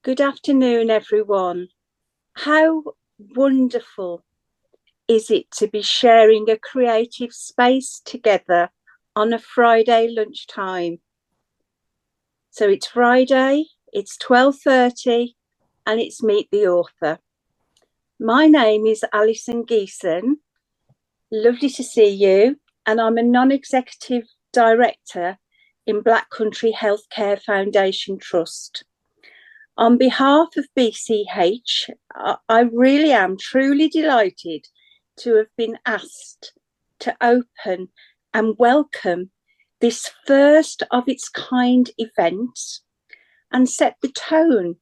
Good afternoon, everyone. How wonderful is it to be sharing a creative space together on a Friday lunchtime? So it's Friday, it's 12:30, and it's Meet the Author. My name is Alison Geeson. Lovely to see you, and I'm a non-executive director in Black Country Healthcare Foundation Trust. On behalf of BCH, I really am truly delighted to have been asked to open and welcome this first of its kind event and set the tone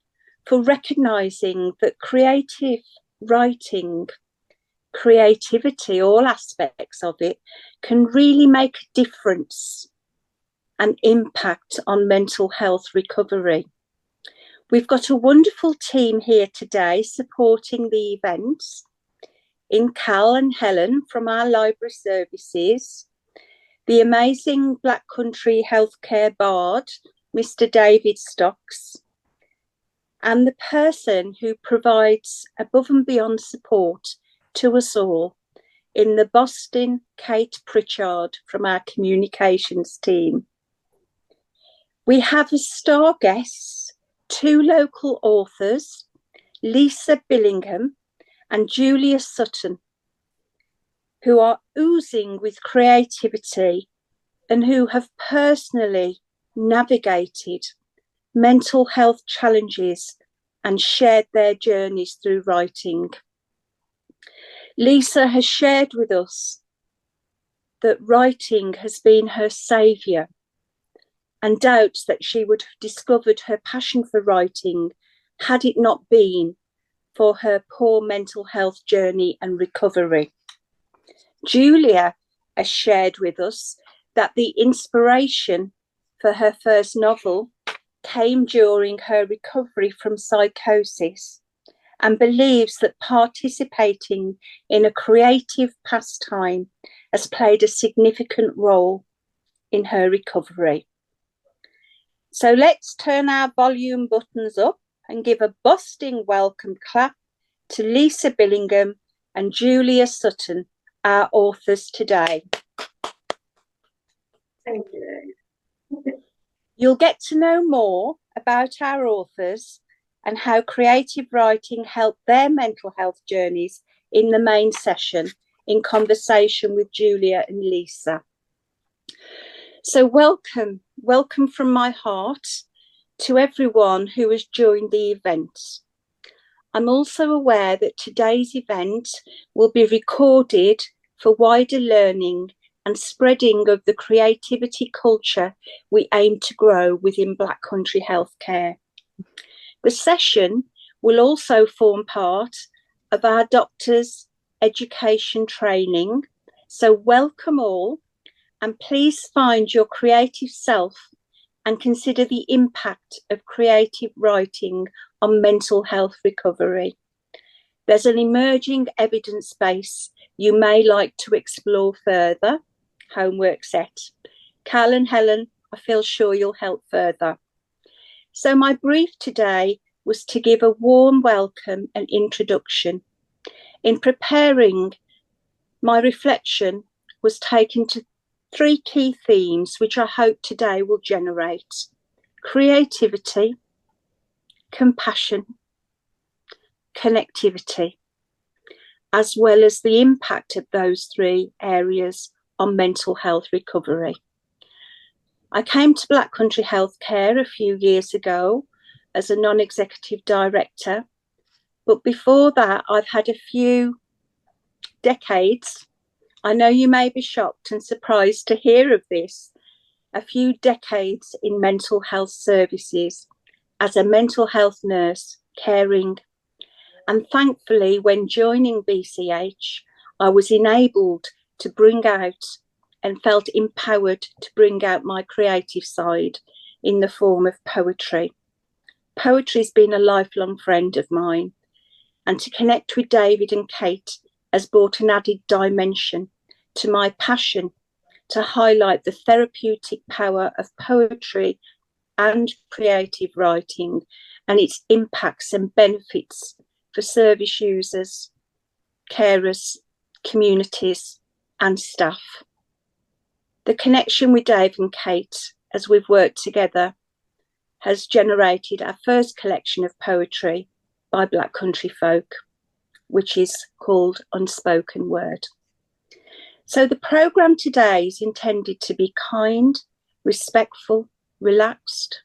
for recognising that creative writing, creativity, all aspects of it, can really make a difference and impact on mental health recovery. We've got a wonderful team here today supporting the event in Cal and Helen from our library services, the amazing Black Country Healthcare Bard, Mr. David Stocks, and the person who provides above and beyond support to us all in the Boston, Kate Pritchard from our communications team. We have as star guests two local authors, Lisa Billingham and Julia Sutton, who are oozing with creativity and who have personally navigated mental health challenges and shared their journeys through writing. Lisa has shared with us that writing has been her saviour and doubts that she would have discovered her passion for writing had it not been for her poor mental health journey and recovery. Julia has shared with us that the inspiration for her first novel came during her recovery from psychosis and believes that participating in a creative pastime has played a significant role in her recovery. So let's turn our volume buttons up and give a busting welcome clap to Lisa Billingham and Julia Sutton, our authors today. Thank you. You'll get to know more about our authors and how creative writing helped their mental health journeys in the main session in conversation with Julia and Lisa. So welcome from my heart to everyone who has joined the event. I'm also aware that today's event will be recorded for wider learning and spreading of the creativity culture we aim to grow within Black Country Healthcare. The session will also form part of our doctors' education training, so welcome all. And please find your creative self and consider the impact of creative writing on mental health recovery. There's an emerging evidence base you may like to explore further. Homework set. Cal and Helen, I feel sure you'll help further. So my brief today was to give a warm welcome and introduction. In preparing, my reflection was taken to three key themes, which I hope today will generate: creativity, compassion, connectivity, as well as the impact of those three areas on mental health recovery. I came to Black Country Healthcare a few years ago as a non-executive director, but before that I've had a few decades. I know you may be shocked and surprised to hear of this. A few decades in mental health services as a mental health nurse, caring. And thankfully, when joining BCH, I was enabled to bring out and felt empowered to bring out my creative side in the form of poetry. Poetry has been a lifelong friend of mine, and to connect with David and Kate has brought an added dimension to my passion to highlight the therapeutic power of poetry and creative writing and its impacts and benefits for service users, carers, communities, and staff. The connection with Dave and Kate, as we've worked together, has generated our first collection of poetry by Black country folk, which is called Unspoken Word. So the programme today is intended to be kind, respectful, relaxed,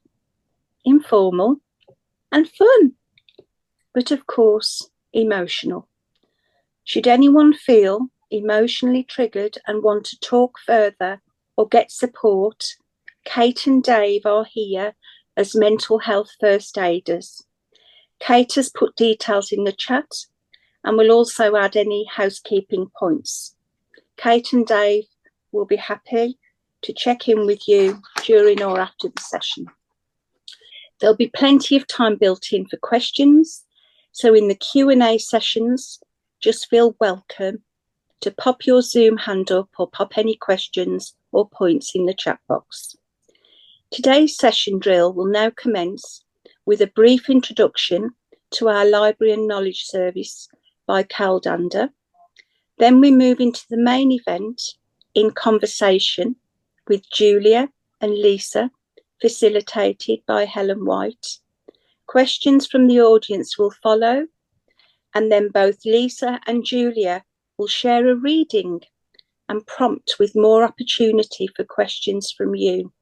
informal, and fun, but of course, emotional. Should anyone feel emotionally triggered and want to talk further or get support, Kate and Dave are here as mental health first aiders. Kate has put details in the chat and will also add any housekeeping points. Kate and Dave will be happy to check in with you during or after the session. There'll be plenty of time built in for questions, so in the Q&A sessions, just feel welcome to pop your Zoom hand up or pop any questions or points in the chat box. Today's session drill will now commence with a brief introduction to our Library and Knowledge Service by Cal Dander. Then we move into the main event in conversation with Julia and Lisa, facilitated by Helen White. Questions from the audience will follow, and then both Lisa and Julia will share a reading and prompt with more opportunity for questions from you,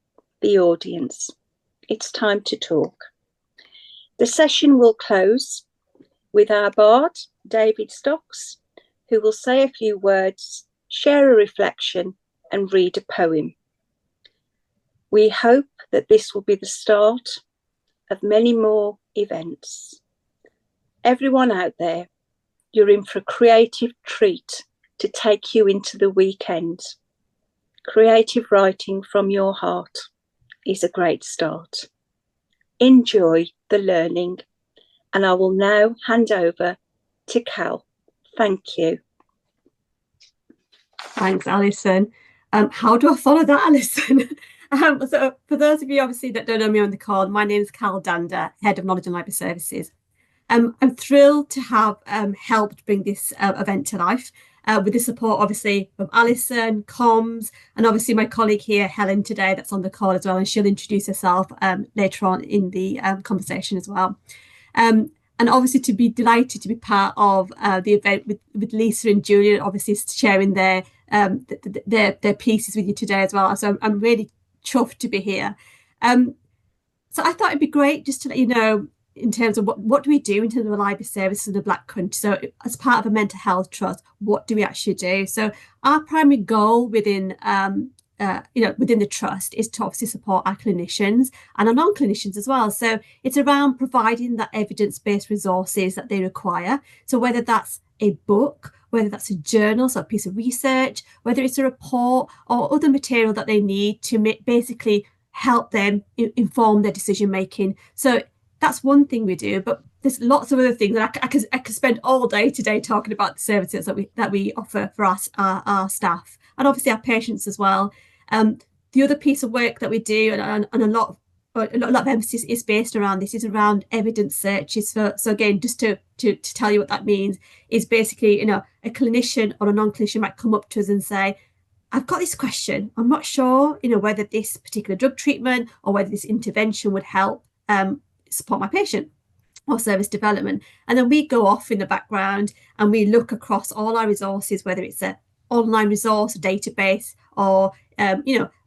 the audience. It's time to talk. The session will close with our bard, David Stocks, who will say a few words, share a reflection, and read a poem. We hope that this will be the start of many more events. Everyone out there, you're in for a creative treat to take you into the weekend. Creative writing from your heart is a great start. Enjoy the learning, and I will now hand over to Cal. Thank you. Thanks, Alison. How do I follow that, Alison? So for those of you obviously that don't know me on the call, my name is Cal Dander, Head of Knowledge and Library Services. I'm thrilled to have helped bring this event to life with the support obviously from Alison, Comms, and obviously my colleague here, Helen, today that's on the call as well, and she'll introduce herself later on in the conversation as well. And obviously to be delighted to be part of the event with Lisa and Julia, obviously sharing their pieces with you today as well. So I'm really chuffed to be here. So I thought it'd be great just to let you know in terms of what do we do in terms of the library services in the Black Country. So as part of a mental health trust, what do we actually do? So our primary goal within within the trust is to obviously support our clinicians and our non-clinicians as well. So it's around providing that evidence-based resources that they require. So whether that's a book, whether that's a journal, so a piece of research, whether it's a report or other material that they need to basically help them inform their decision making. So that's one thing we do, but there's lots of other things that I could spend all day today talking about the services that we offer for our staff and obviously our patients as well. The other piece of work that we do and a lot of emphasis is based around this is around evidence searches. So again, just to tell you what that means is basically, a clinician or a non-clinician might come up to us and say, I've got this question. I'm not sure, whether this particular drug treatment or whether this intervention would help support my patient or service development. And then we go off in the background and we look across all our resources, whether it's an online resource, a database, or a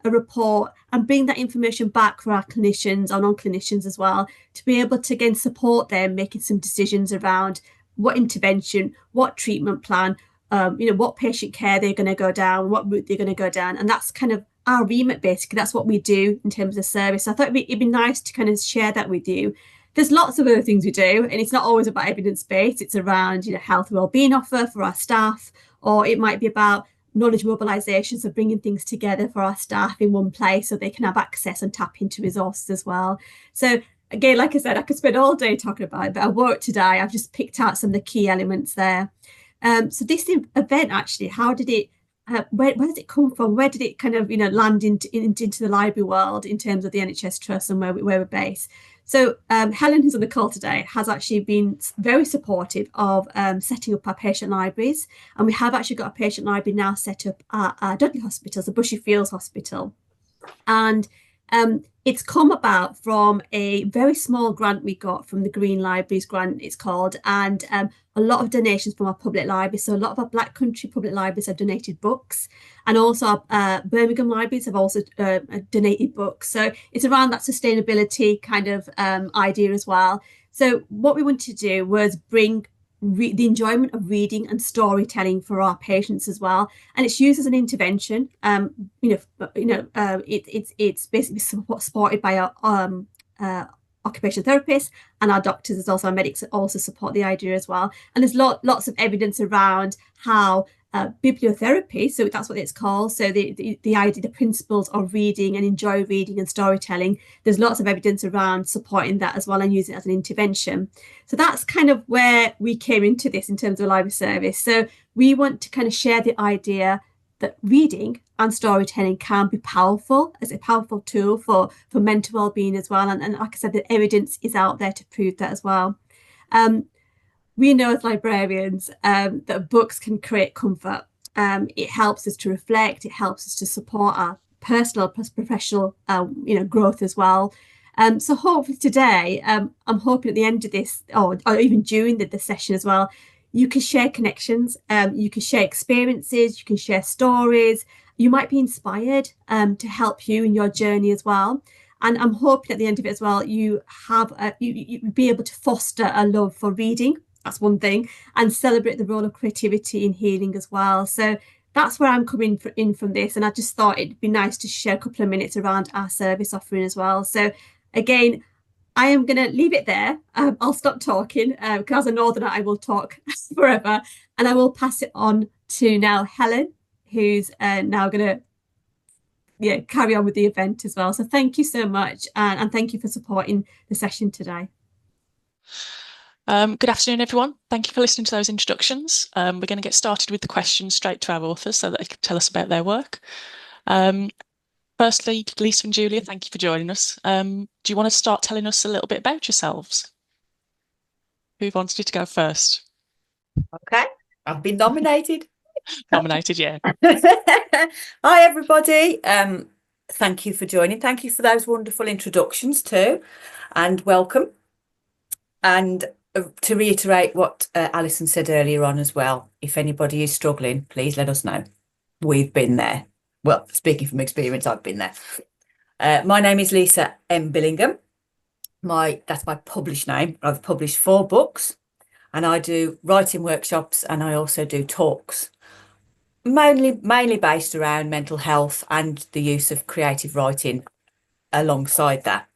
report, and bring that information back for our clinicians, our non-clinicians as well, to be able to again support them making some decisions around what intervention, what treatment plan, what patient care they're going to go down, what route they're going to go down. And that's kind of our remit, basically. That's what we do in terms of service. So I thought it'd be nice to kind of share that with you. There's lots of other things we do, and it's not always about evidence-based. It's around, health and wellbeing offer for our staff, or it might be about knowledge mobilisation, so bringing things together for our staff in one place so they can have access and tap into resources as well. So again, like I said, I could spend all day talking about it, but I won't today. I've just picked out some of the key elements there. So this event, actually, how did it where does it come from? Where did it kind of land into the library world in terms of the NHS Trust and where we're based? So Helen, who's on the call today, has actually been very supportive of setting up our patient libraries, and we have actually got a patient library now set up at Dudley Hospital, the Bushy Fields Hospital, and it's come about from a very small grant we got from the Green Libraries grant, it's called, and a lot of donations from our public libraries. So a lot of our Black Country public libraries have donated books, and also our Birmingham libraries have also donated books. So it's around that sustainability kind of idea as well. So what we wanted to do was bring the enjoyment of reading and storytelling for our patients as well, and it's used as an intervention. It's basically supported by our occupational therapists, and our doctors, as also our medics, also support the idea as well. And there's lots of evidence around how bibliotherapy, so that's what it's called, so the idea, the principles of reading and enjoy reading and storytelling, there's lots of evidence around supporting that as well and using it as an intervention. So that's kind of where we came into this in terms of a library service. So we want to kind of share the idea that reading and storytelling can be powerful as a powerful tool for mental well-being as well. And like I said, the evidence is out there to prove that as well. We know as librarians that books can create comfort. It helps us to reflect. It helps us to support our personal plus professional, growth as well. So hopefully today, I'm hoping at the end of this, or even during the session as well, you can share connections, you can share experiences, you can share stories. You might be inspired to help you in your journey as well. And I'm hoping at the end of it as well, you have you be able to foster a love for reading. That's one thing, and celebrate the role of creativity in healing as well. So that's where I'm coming in from this, and I just thought it'd be nice to share a couple of minutes around our service offering as well. So again, I am going to leave it there. I'll stop talking because as a northerner, I will talk forever, and I will pass it on to now Helen, who's now going to carry on with the event as well. So thank you so much, and thank you for supporting the session today. Good afternoon, everyone. Thank you for listening to those introductions. We're going to get started with the questions straight to our authors so that they can tell us about their work. Firstly, Lisa and Julia, thank you for joining us. Do you want to start telling us a little bit about yourselves? Who wanted you to go first? Okay, I've been nominated. Nominated, yeah. Hi, everybody. Thank you for joining. Thank you for those wonderful introductions too, and welcome. And to reiterate what Alison said earlier on as well, if anybody is struggling, please let us know. We've been there. Well, speaking from experience, I've been there. My name is Lisa M. Billingham. That's my published name. I've published 4 books, and I do writing workshops, and I also do talks, mainly based around mental health and the use of creative writing alongside that.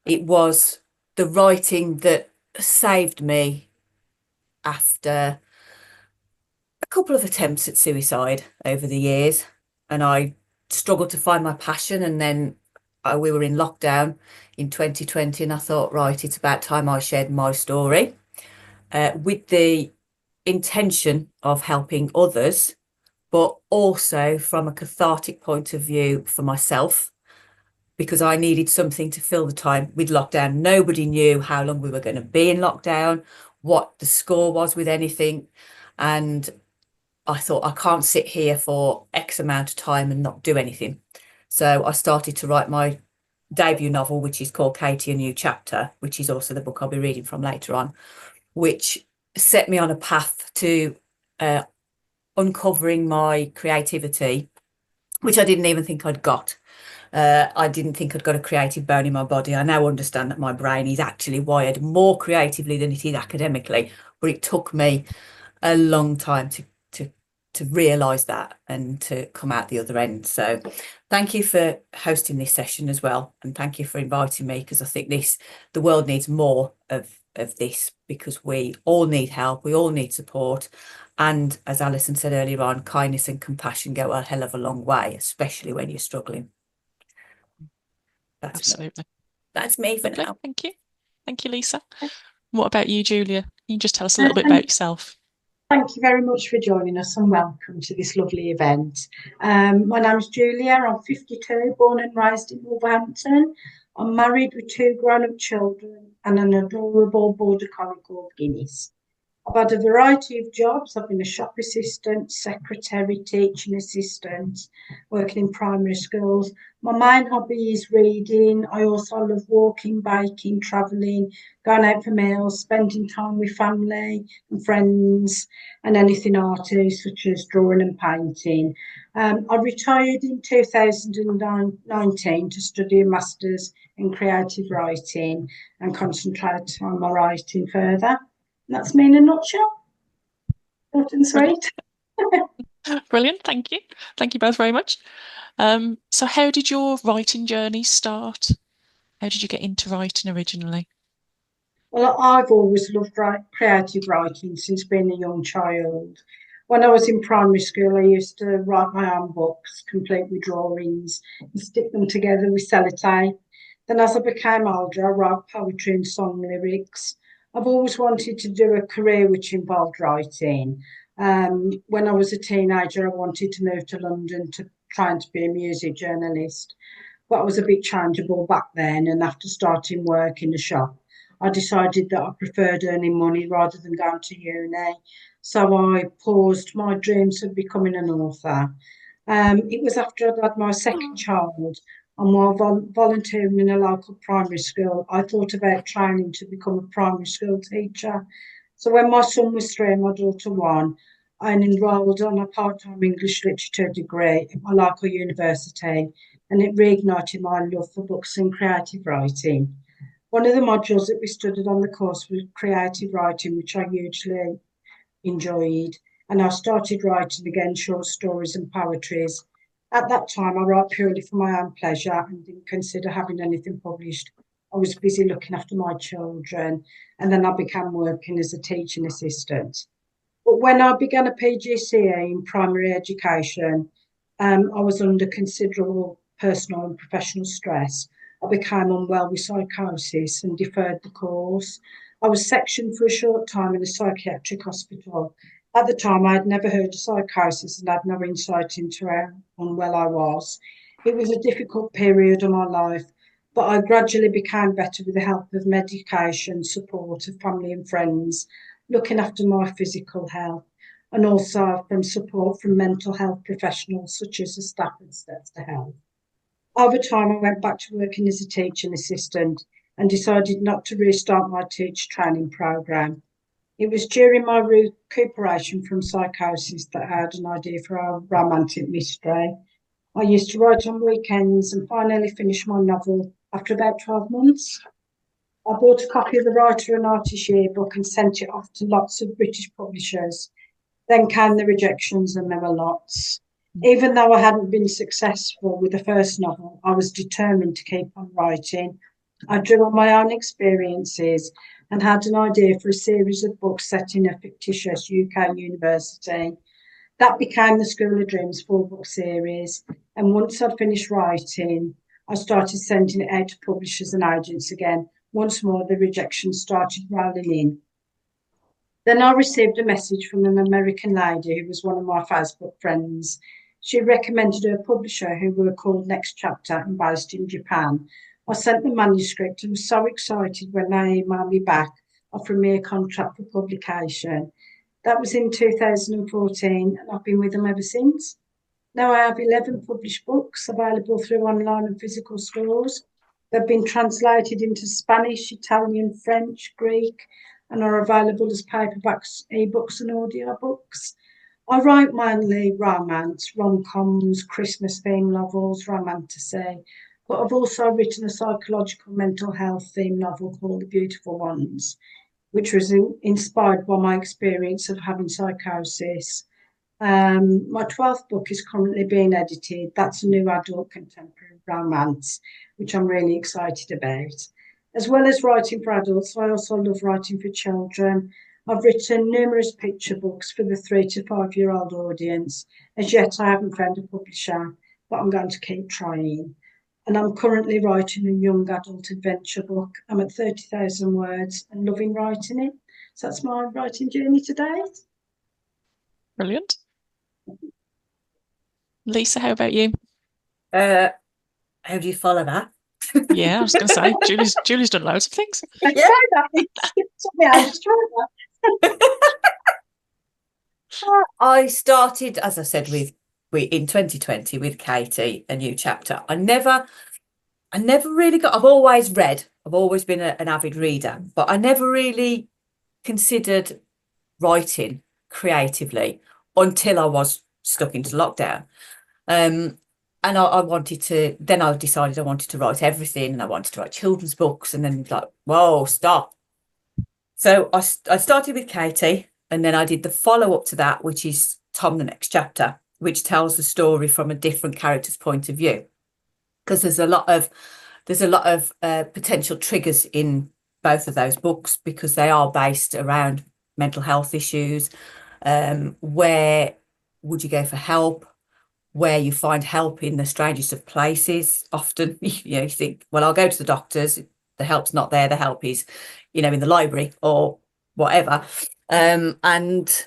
It was the writing that saved me after a couple of attempts at suicide over the years, and I struggled to find my passion. And then we were in lockdown in 2020, and I thought, right, it's about time I shared my story with the intention of helping others, but also from a cathartic point of view for myself, because I needed something to fill the time with lockdown. Nobody knew how long we were going to be in lockdown, what the score was with anything. And I thought, I can't sit here for X amount of time and not do anything. So I started to write my debut novel, which is called Katie, A New Chapter, which is also the book I'll be reading from later on, which set me on a path to uncovering my creativity, which I didn't even think I'd got. I didn't think I'd got a creative bone in my body. I now understand that my brain is actually wired more creatively than it is academically, but it took me a long time to realise that and to come out the other end. So thank you for hosting this session as well, and thank you for inviting me, because I think the world needs more of this, because we all need help, we all need support, and as Alison said earlier on, kindness and compassion go a hell of a long way, especially when you're struggling. Absolutely. That's me for now. Thank you, Lisa. What about you, Julia? Can you just tell us a little bit about yourself? Thank you very much for joining us and welcome to this lovely event. My name is Julia. I'm 52, born and raised in Wolverhampton. I'm married with 2 grown-up children and an adorable border collie called Guinness. I've had a variety of jobs. I've been a shop assistant, secretary, teaching assistant, working in primary schools. My main hobby is reading. I also love walking, biking, travelling, going out for meals, spending time with family and friends, and anything arty, such as drawing and painting. I retired in 2019 to study a master's in creative writing and concentrate on my writing further. That's me in a nutshell. Short and sweet. Brilliant, thank you. Thank you both very much. So how did your writing journey start? How did you get into writing originally? Well, I've always loved creative writing since being a young child. When I was in primary school, I used to write my own books, complete with drawings, and stick them together with sellotape. Then as I became older, I wrote poetry and song lyrics. I've always wanted to do a career which involved writing. When I was a teenager, I wanted to move to London to try to be a music journalist. But I was a bit changeable back then, and after starting work in the shop, I decided that I preferred earning money rather than going to uni. So I paused my dreams of becoming an author. It was after I'd had my second child and while volunteering in a local primary school, I thought about training to become a primary school teacher. So when my son was 3 and my daughter 1, I enrolled on a part-time English literature degree at my local university, and it reignited my love for books and creative writing. One of the modules that we studied on the course was creative writing, which I hugely enjoyed, and I started writing again short stories and poetries. At that time, I wrote purely for my own pleasure and didn't consider having anything published. I was busy looking after my children, and then I began working as a teaching assistant. But when I began a PGCE in primary education, I was under considerable personal and professional stress. I became unwell with psychosis and deferred the course. I was sectioned for a short time in a psychiatric hospital. At the time, I had never heard of psychosis and had no insight into how unwell I was. It was a difficult period of my life, but I gradually became better with the help of medication, support of family and friends, looking after my physical health, and also from support from mental health professionals such as the staff at Steps to Health. Over time, I went back to working as a teaching assistant and decided not to restart my teacher training programme. It was during my recuperation from psychosis that I had an idea for a romantic mystery. I used to write on weekends and finally finished my novel after about 12 months. I bought a copy of the Writer and Artist Yearbook and sent it off to lots of British publishers. Then came the rejections, and there were lots. Even though I hadn't been successful with the first novel, I was determined to keep on writing. I drew on my own experiences and had an idea for a series of books set in a fictitious UK university. That became the School of Dreams 4-book series. And once I'd finished writing, I started sending it out to publishers and agents again. Once more, the rejections started rolling in. Then I received a message from an American lady who was one of my Facebook friends. She recommended a publisher who were called Next Chapter and based in Japan. I sent the manuscript and was so excited when they emailed me back, offering me a contract for publication. That was in 2014, and I've been with them ever since. Now I have 11 published books available through online and physical stores. They've been translated into Spanish, Italian, French, Greek, and are available as paperbacks, ebooks, and audiobooks. I write mainly romance, rom-coms, Christmas-themed novels, romantasy, but I've also written a psychological mental health themed novel called The Beautiful Ones, which was inspired by my experience of having psychosis. My 12th book is currently being edited. That's a new adult contemporary romance, which I'm really excited about. As well as writing for adults, I also love writing for children. I've written numerous picture books for the 3 to 5 year old audience. As yet, I haven't found a publisher, but I'm going to keep trying. And I'm currently writing a young adult adventure book. I'm at 30,000 words and loving writing it. So that's my writing journey to date. Brilliant. Lisa, how about you? How do you follow that? Yeah, I was going to say, Julie's done loads of things. Yeah. I started, as I said, in 2020 with Katie, a new chapter. I never really got. I've always read. I've always been an avid reader, but I never really considered writing creatively until I was stuck into lockdown. And I wanted to. Then I decided I wanted to write everything, and I wanted to write children's books. And then like, whoa, stop. So I started with Katie, and then I did the follow up to that, which is Tom the Next Chapter, which tells the story from a different character's point of view. Because there's a lot of potential triggers in both of those books, because they are based around mental health issues. Where would you go for help? Where you find help in the strangest of places. Often, you think, well, I'll go to the doctors. The help's not there. The help is, in the library or whatever. And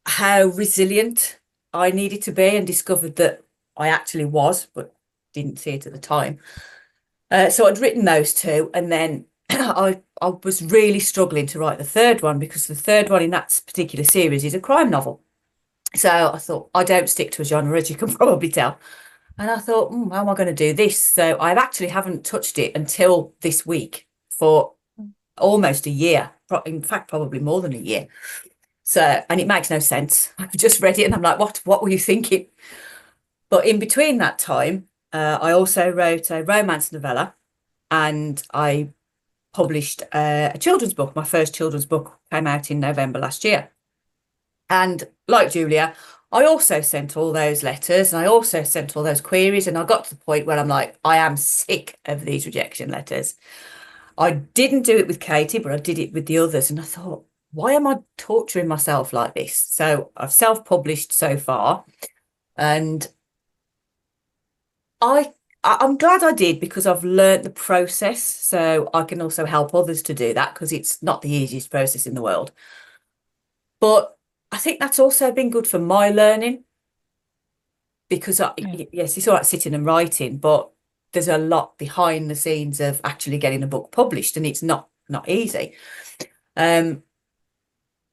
how resilient I needed to be, and discovered that I actually was, but didn't see it at the time. So I'd written those two, and then I was really struggling to write the third one, because the third one in that particular series is a crime novel. So I thought, I don't stick to a genre, as you can probably tell. And I thought, how am I going to do this? So I actually haven't touched it until this week for almost a year. In fact, probably more than a year. So, and it makes no sense. I've just read it and I'm like, what were you thinking? But in between that time, I also wrote a romance novella, and I published a children's book. My first children's book came out in November last year. And like Julia, I also sent all those letters, and I also sent all those queries, and I got to the point where I'm like, I am sick of these rejection letters. I didn't do it with Katie, but I did it with the others. And I thought, why am I torturing myself like this? So I've self-published so far, and I'm glad I did, because I've learned the process, so I can also help others to do that, because it's not the easiest process in the world. But I think that's also been good for my learning, because yes, it's all right sitting and writing, but there's a lot behind the scenes of actually getting a book published, and it's not easy.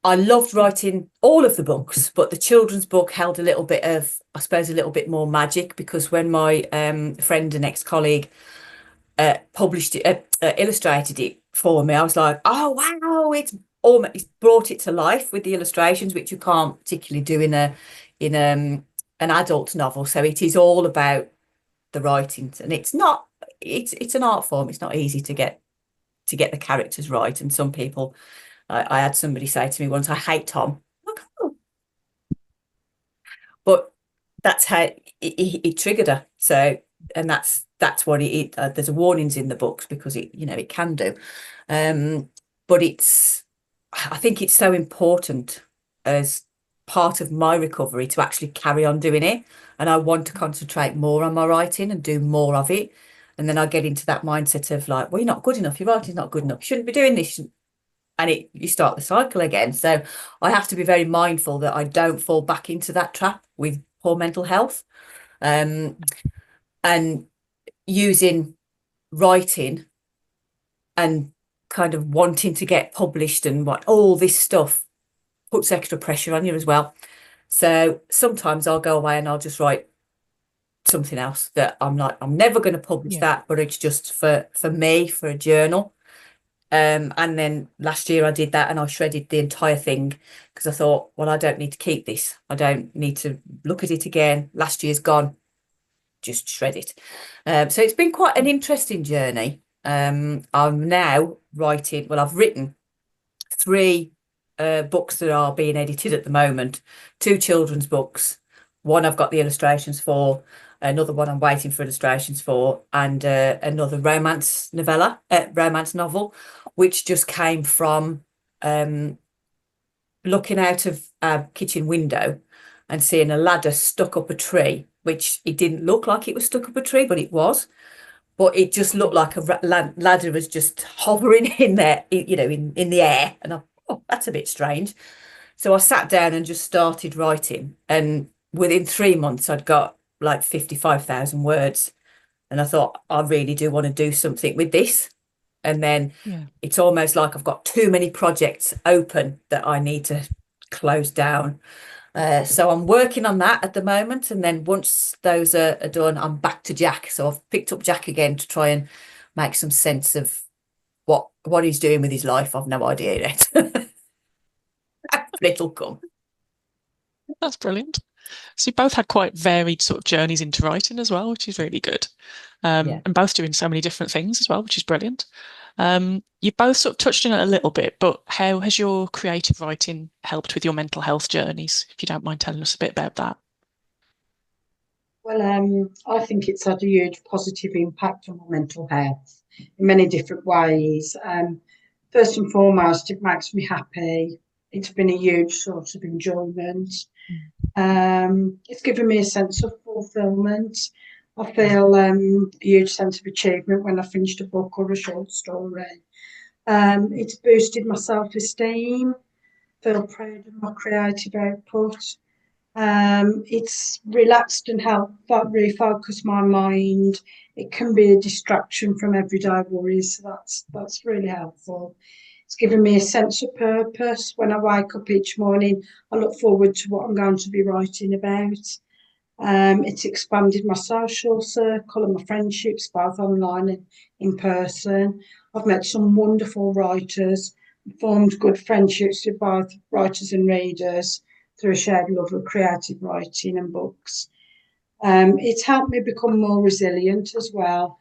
I loved writing all of the books, but the children's book held a little bit of, I suppose, a little bit more magic, because when my friend and ex-colleague published it, illustrated it for me, I was like, oh wow, it's brought it to life with the illustrations, which you can't particularly do in an adult novel. So it is all about the writings, and it's an art form. It's not easy to get the characters right, and some people, I had somebody say to me once, I hate Tom. Like, oh. But that's how it triggered her. So, and that's what there's warnings in the books, because it can do. But I think it's so important as part of my recovery to actually carry on doing it. And I want to concentrate more on my writing and do more of it. And then I get into that mindset of like, well, you're not good enough. Your writing's not good enough. You shouldn't be doing this. And you start the cycle again. So I have to be very mindful that I don't fall back into that trap with poor mental health. And using writing and kind of wanting to get published and all this stuff puts extra pressure on you as well. So sometimes I'll go away and I'll just write something else that I'm like, I'm never going to publish that, but it's just for me, for a journal. And then last year I did that, and I shredded the entire thing, because I thought, well, I don't need to keep this. I don't need to look at it again. Last year's gone, just shred it. So it's been quite an interesting journey. I'm now writing, well, I've written 3 books that are being edited at the moment, 2 children's books. One I've got the illustrations for, another one I'm waiting for illustrations for, and another romance novel, which just came from looking out of our kitchen window and seeing a ladder stuck up a tree, which it didn't look like it was stuck up a tree, but it was. But it just looked like a ladder was just hovering in there, in the air. And I thought, oh, that's a bit strange. So I sat down and just started writing, and within 3 months I'd got like 55,000 words, and I thought, I really do want to do something with this. And then Yeah. it's almost like I've got too many projects open that I need to close down. So I'm working on that at the moment, and then once those are done, I'm back to Jack. So I've picked up Jack again to try and make some sense of what he's doing with his life. I've no idea yet. But it'll come. That's brilliant. So you both had quite varied sort of journeys into writing as well, which is really good. Yeah. And both doing so many different things as well, which is brilliant. You both sort of touched on it a little bit, but how has your creative writing helped with your mental health journeys? If you don't mind telling us a bit about that. Well, I think it's had a huge positive impact on my mental health in many different ways. First and foremost, it makes me happy. It's been a huge source of enjoyment. It's given me a sense of fulfillment. I feel a huge sense of achievement when I finished a book or a short story. It's boosted my self-esteem. Feel proud of my creative output. It's relaxed and helped refocus my mind. It can be a distraction from everyday worries, so that's really helpful. It's given me a sense of purpose. When I wake up each morning, I look forward to what I'm going to be writing about. It's expanded my social circle and my friendships, both online and in person. I've met some wonderful writers, formed good friendships with both writers and readers through a shared love of creative writing and books. It's helped me become more resilient as well,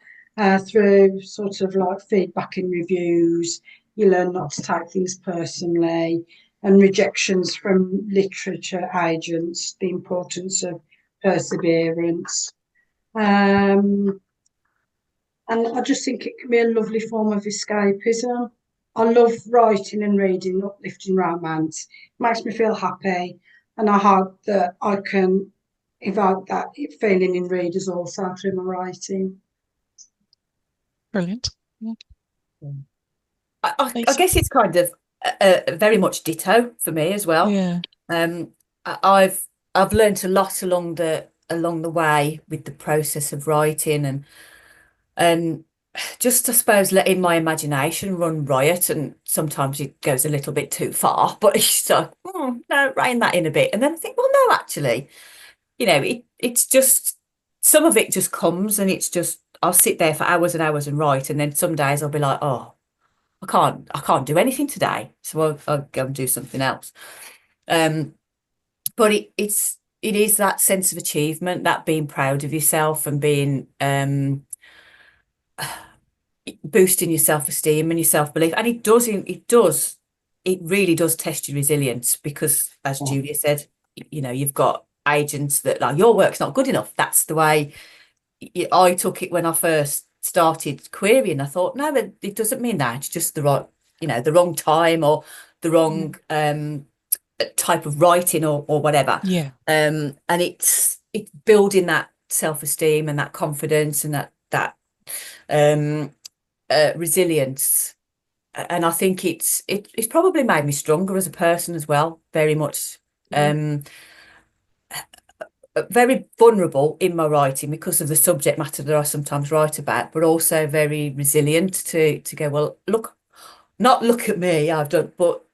through sort of like feedback and reviews. You learn not to take things personally, and rejections from literature agents, the importance of perseverance. And I just think it can be a lovely form of escapism. I love writing and reading uplifting romance. It makes me feel happy, and I hope that I can evoke that feeling in readers also through my writing. Brilliant. Yeah. I Thanks. guess it's kind of very much ditto for me as well. Yeah. I've learned a lot along the way with the process of writing, and just I suppose letting my imagination run riot, and sometimes it goes a little bit too far, but it's like, no, rein that in a bit. And then I think, well, no, actually, it's just, some of it just comes, and it's just, I'll sit there for hours and hours and write, and then some days I'll be like, oh, I can't do anything today, so I'll go and do something else. But it is that sense of achievement, that being proud of yourself and being boosting your self-esteem and your self-belief. And it really does test your resilience, because as Julia said, you've got agents that like, your work's not good enough. That's the way I took it when I first started querying. I thought, no, it doesn't mean that. It's just the wrong time, or the wrong type of writing, or whatever. Yeah. And it's building that self-esteem and that confidence and that resilience. And I think it's probably made me stronger as a person as well. Very much very vulnerable in my writing because of the subject matter that I sometimes write about, but also very resilient to go, well, not look at me, I've done, but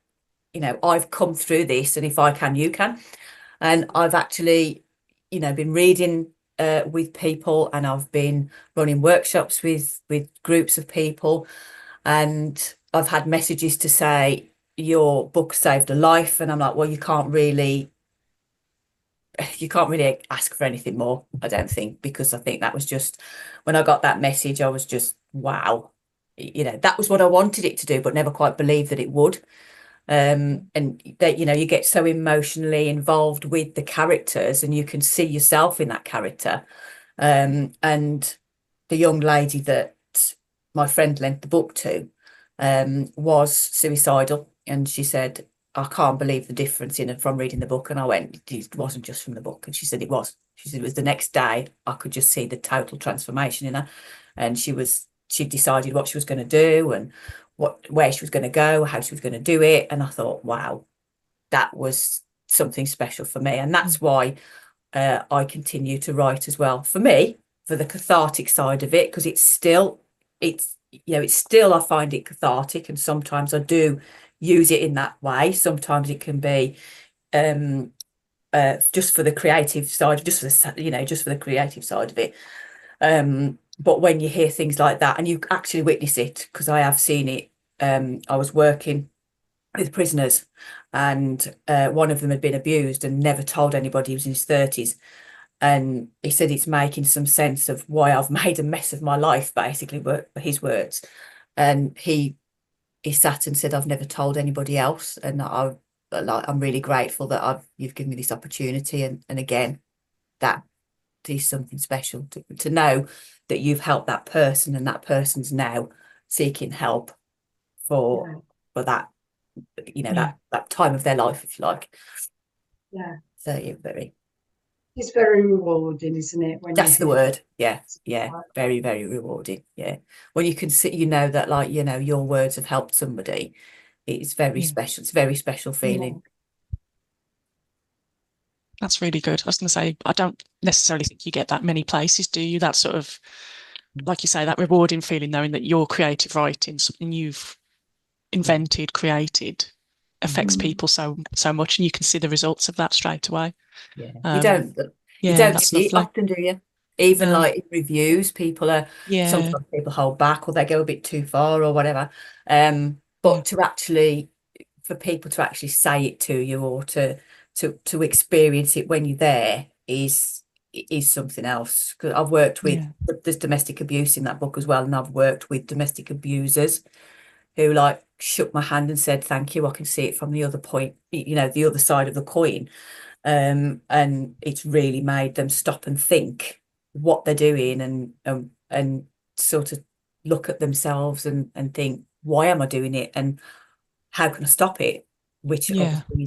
I've come through this, and if I can, you can. And I've actually been reading with people, and I've been running workshops with groups of people, and I've had messages to say, your book saved a life. And I'm like, well, you can't really ask for anything more, I don't think, because I think that was just, when I got that message, I was just, wow, that was what I wanted it to do, but never quite believed that it would. And that, you get so emotionally involved with the characters, and you can see yourself in that character. And the young lady that my friend lent the book to was suicidal, and she said, I can't believe the difference in it from reading the book. And I went, it wasn't just from the book. And she said it was. She said it was the next day, I could just see the total transformation in her. And she decided what she was going to do, and where she was going to go, how she was going to do it. And I thought, wow, that was something special for me, and that's why I continue to write as well. For me, for the cathartic side of it, because it's still I find it cathartic, and sometimes I do use it in that way. Sometimes it can be just for the creative side, just for the creative side of it. But when you hear things like that and you actually witness it, because I have seen it, I was working with prisoners, and one of them had been abused and never told anybody. He was in his 30s, and he said it's making some sense of why I've made a mess of my life, basically, were his words. And he sat and said, I've never told anybody else, and I'm really grateful that you've given me this opportunity, and again, that is something special to know that you've helped that person, and that person's now seeking help for that, that time of their life, if you like. Yeah. So you're very. It's very rewarding, isn't it? When That's the word. Yeah. Very, very rewarding. Yeah. When you can see, that your words have helped somebody, it's very special. It's a very special feeling. That's really good. I was going to say, I don't necessarily think you get that many places, do you? That sort of, like you say, that rewarding feeling, knowing that your creative writing, something you've invented, created, affects people so much, and you can see the results of that straight away. You don't see it often, do you? Even like in reviews, sometimes people hold back, or they go a bit too far or whatever. But for people to actually say it to you, or to experience it when you're there, is something else. Because I've worked with, there's domestic abuse in that book as well, and I've worked with domestic abusers who shook my hand and said, thank you, I can see it from the other point, the other side of the coin. And it's really made them stop and think what they're doing, and sort of look at themselves and think, why am I doing it, and how can I stop it? Which obviously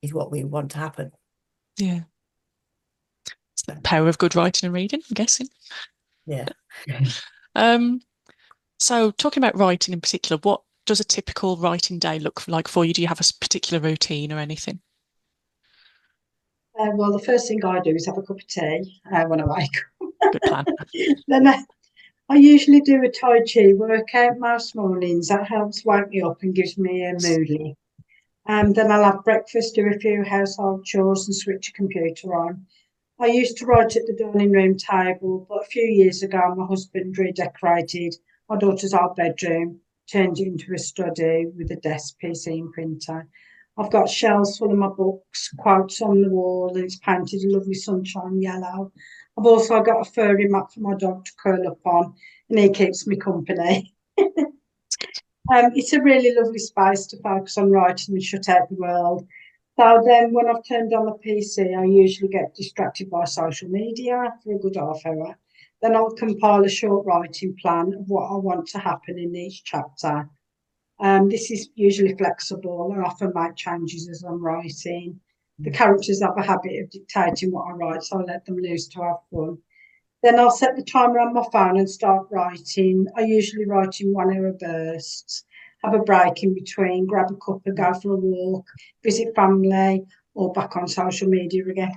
is what we want to happen. Yeah. It's the power of good writing and reading, I'm guessing. Yeah. So talking about writing in particular, what does a typical writing day look like for you? Do you have a particular routine or anything? Well, the first thing I do is have a cup of tea when I wake up. Good plan. Then I usually do a Tai Chi workout most mornings. That helps wake me up and gives me a mood lift. Then I'll have breakfast, do a few household chores, and switch the computer on. I used to write at the dining room table, but a few years ago, my husband redecorated my daughter's old bedroom, turned it into a study with a desk, PC, and printer. I've got shelves full of my books, quotes on the wall, and it's painted a lovely sunshine yellow. I've also got a furry mat for my dog to curl up on, and he keeps me company. It's a really lovely space to focus on writing and shut out the world. So then when I've turned on the PC, I usually get distracted by social media for a good half hour. Then I'll compile a short writing plan of what I want to happen in each chapter. This is usually flexible and often make changes as I'm writing. The characters have a habit of dictating what I write, so I let them loose to have fun. Then I'll set the timer on my phone and start writing. I usually write in 1 hour bursts, have a break in between, grab a cup and go for a walk, visit family, or back on social media again.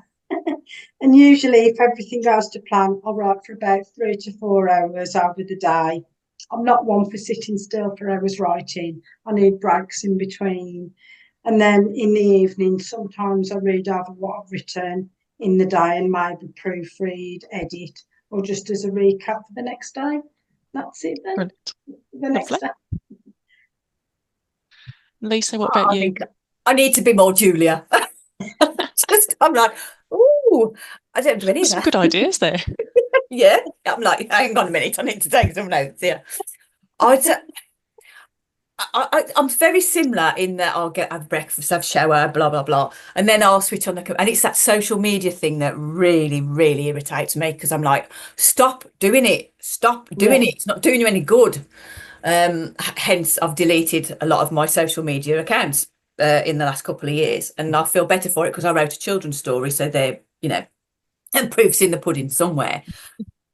And usually, if everything goes to plan, I'll write for about 3 to 4 hours over the day. I'm not one for sitting still for hours writing. I need breaks in between. And then in the evening, sometimes I read over what I've written in the day and maybe proofread, edit, or just as a recap for the next day. That's it then. Brilliant. The next day. Lisa, what about you? I need to be more Julia. I'm like, ooh, I don't do any of that. Some good ideas there. Yeah, I'm like, hang on a minute, I need to take some notes here. I'm very similar in that I'll have breakfast, have shower, blah blah blah, and then I'll switch on and it's that social media thing that really, really irritates me, because I'm like, stop doing it, it's not doing you any good. Hence, I've deleted a lot of my social media accounts in the last couple of years, and I feel better for it because I wrote a children's story, so they're, and proof's in the pudding somewhere.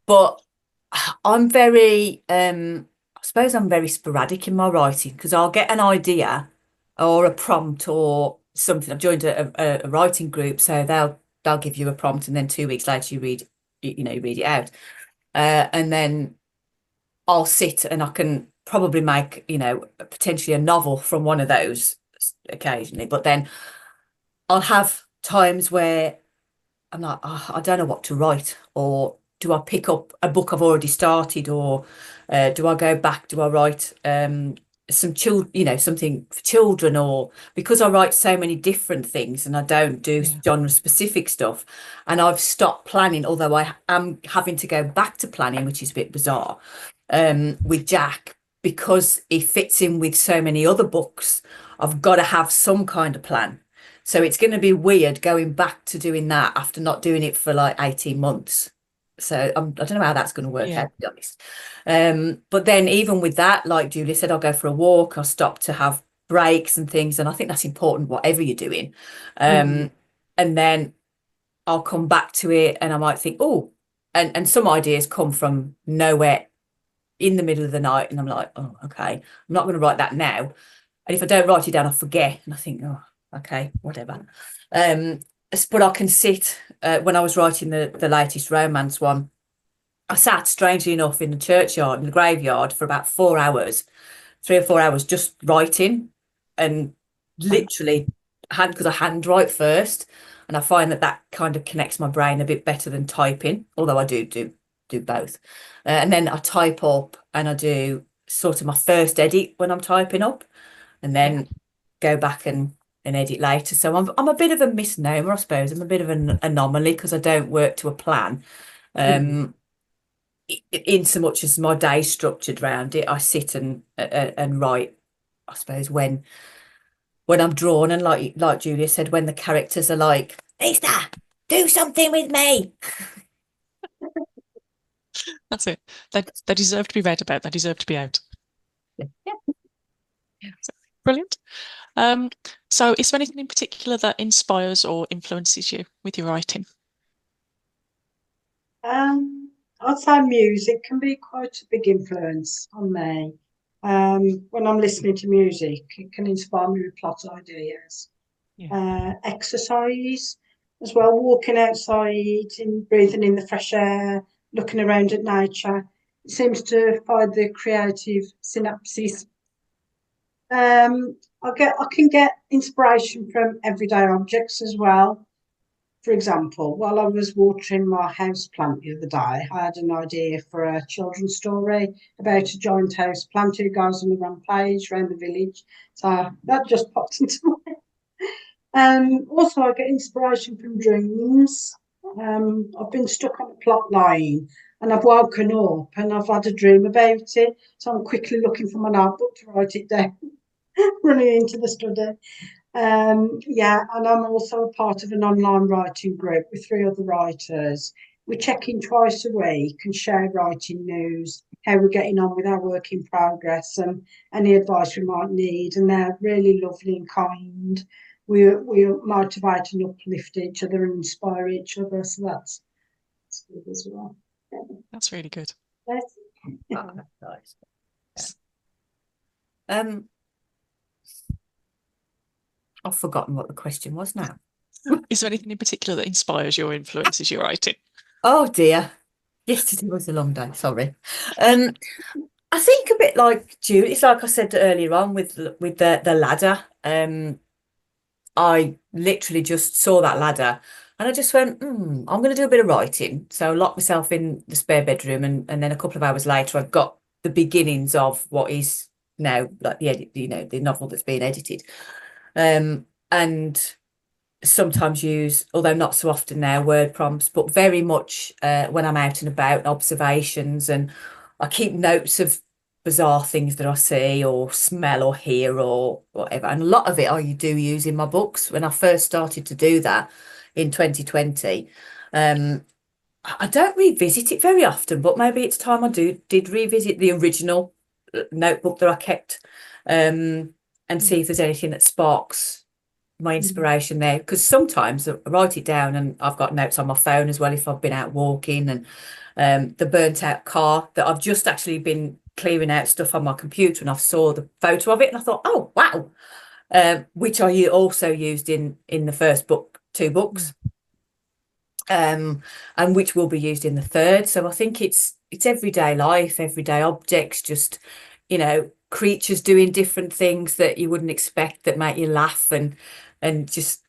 But I'm very, I suppose I'm very sporadic in my writing, because I'll get an idea or a prompt or something. I've joined a writing group, so they'll give you a prompt, and then 2 weeks later you read you read it out, and then I'll sit and I can probably make potentially a novel from one of those occasionally. But then I'll have times where I'm like, oh, I don't know what to write, or do I pick up a book I've already started, or do I go back? Do I write something for children, or because I write so many different things and I don't do genre specific stuff, and I've stopped planning, although I am having to go back to planning, which is a bit bizarre, with Jack, because he fits in with so many other books. I've got to have some kind of plan. So it's going to be weird going back to doing that after not doing it for like 18 months. So I don't know how that's going to work out, to be honest. But then even with that, like Julie said, I'll go for a walk, I'll stop to have breaks and things. And I think that's important, whatever you're doing. And then I'll come back to it and I might think, oh, and some ideas come from nowhere in the middle of the night. And I'm like, oh, okay, I'm not going to write that now. And if I don't write it down, I forget. And I think, oh, okay, whatever. But I can sit, when I was writing the latest romance one, I sat, strangely enough, in the churchyard, in the graveyard, for about 4 hours, 3 or 4 hours, just writing, and literally because I handwrite first, and I find that kind of connects my brain a bit better than typing, although I do both. And then I type up and I do sort of my first edit when I'm typing up, and then go back and edit later. So I'm a bit of a misnomer, I suppose. I'm a bit of an anomaly because I don't work to a plan. In so much as my day's structured around it, I sit and write, I suppose, when I'm drawn, and like Julia said, when the characters are like, Easter, do something with me. That's it. They deserve to be read about. They deserve to be out. Yeah. Brilliant. So is there anything in particular that inspires or influences you with your writing? I'd say music can be quite a big influence on me. When I'm listening to music, it can inspire me with plot ideas. Exercise as well, walking outside and breathing in the fresh air, looking around at nature. It seems to find the creative synapses. I can get inspiration from everyday objects as well. For example, while I was watering my house plant the other day, I had an idea for a children's story about a giant house plant who goes on a rampage around the village. So that just popped into my head. Also, I get inspiration from dreams. I've been stuck on a plot line and I've woken up and I've had a dream about it. So I'm quickly looking for my notebook to write it down, running into the study. And I'm also a part of an online writing group with 3 other writers. We check in twice a week and share writing news, how we're getting on with our work in progress, and any advice we might need. And they're really lovely and kind. We motivate and uplift each other and inspire each other. So that's good as well. That's really good. Oh, that's nice. I've forgotten what the question was now. Is there anything in particular that inspires your influences your writing? Oh dear. Yesterday was a long day, sorry. I think a bit like Julie, it's like I said earlier on with the ladder. I literally just saw that ladder and I just went, I'm going to do a bit of writing. So I locked myself in the spare bedroom, and then a couple of hours later I've got the beginnings of what is now like the novel that's being edited. And sometimes use, although not so often now, word prompts, but very much when I'm out and about, observations, and I keep notes of bizarre things that I see or smell or hear or whatever. And a lot of it I do use in my books. When I first started to do that in 2020, I don't revisit it very often, but maybe it's time I did revisit the original notebook that I kept, and see if there's anything that sparks my inspiration there, because sometimes I write it down and I've got notes on my phone as well if I've been out walking, and the burnt out car that I've just actually been clearing out stuff on my computer and I saw the photo of it and I thought, oh wow, which I also used in the first book, 2 books, and which will be used in the third. So I think it's everyday life, everyday objects, just, you know, creatures doing different things that you wouldn't expect that make you laugh, and just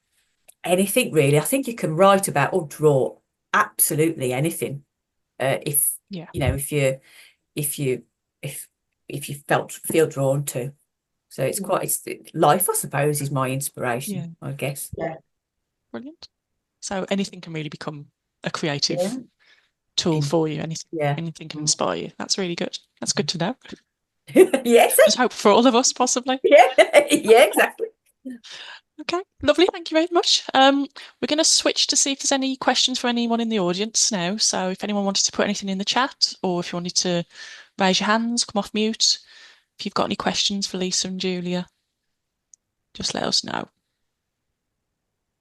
anything really. I think you can write about or draw absolutely anything, if Yeah. you know, if you feel drawn to. So it's life, I suppose, is my inspiration. Yeah. I guess. Brilliant. So anything can really become a creative Yeah. tool for you. Yeah. Anything can inspire you. That's really good. That's good to know. Yes. There's hope for all of us, possibly. Yeah. Yeah. Exactly. Okay, lovely. Thank you very much. We're going to switch to see if there's any questions for anyone in the audience now. So if anyone wanted to put anything in the chat, or if you wanted to raise your hands, come off mute. If you've got any questions for Lisa and Julia, just let us know.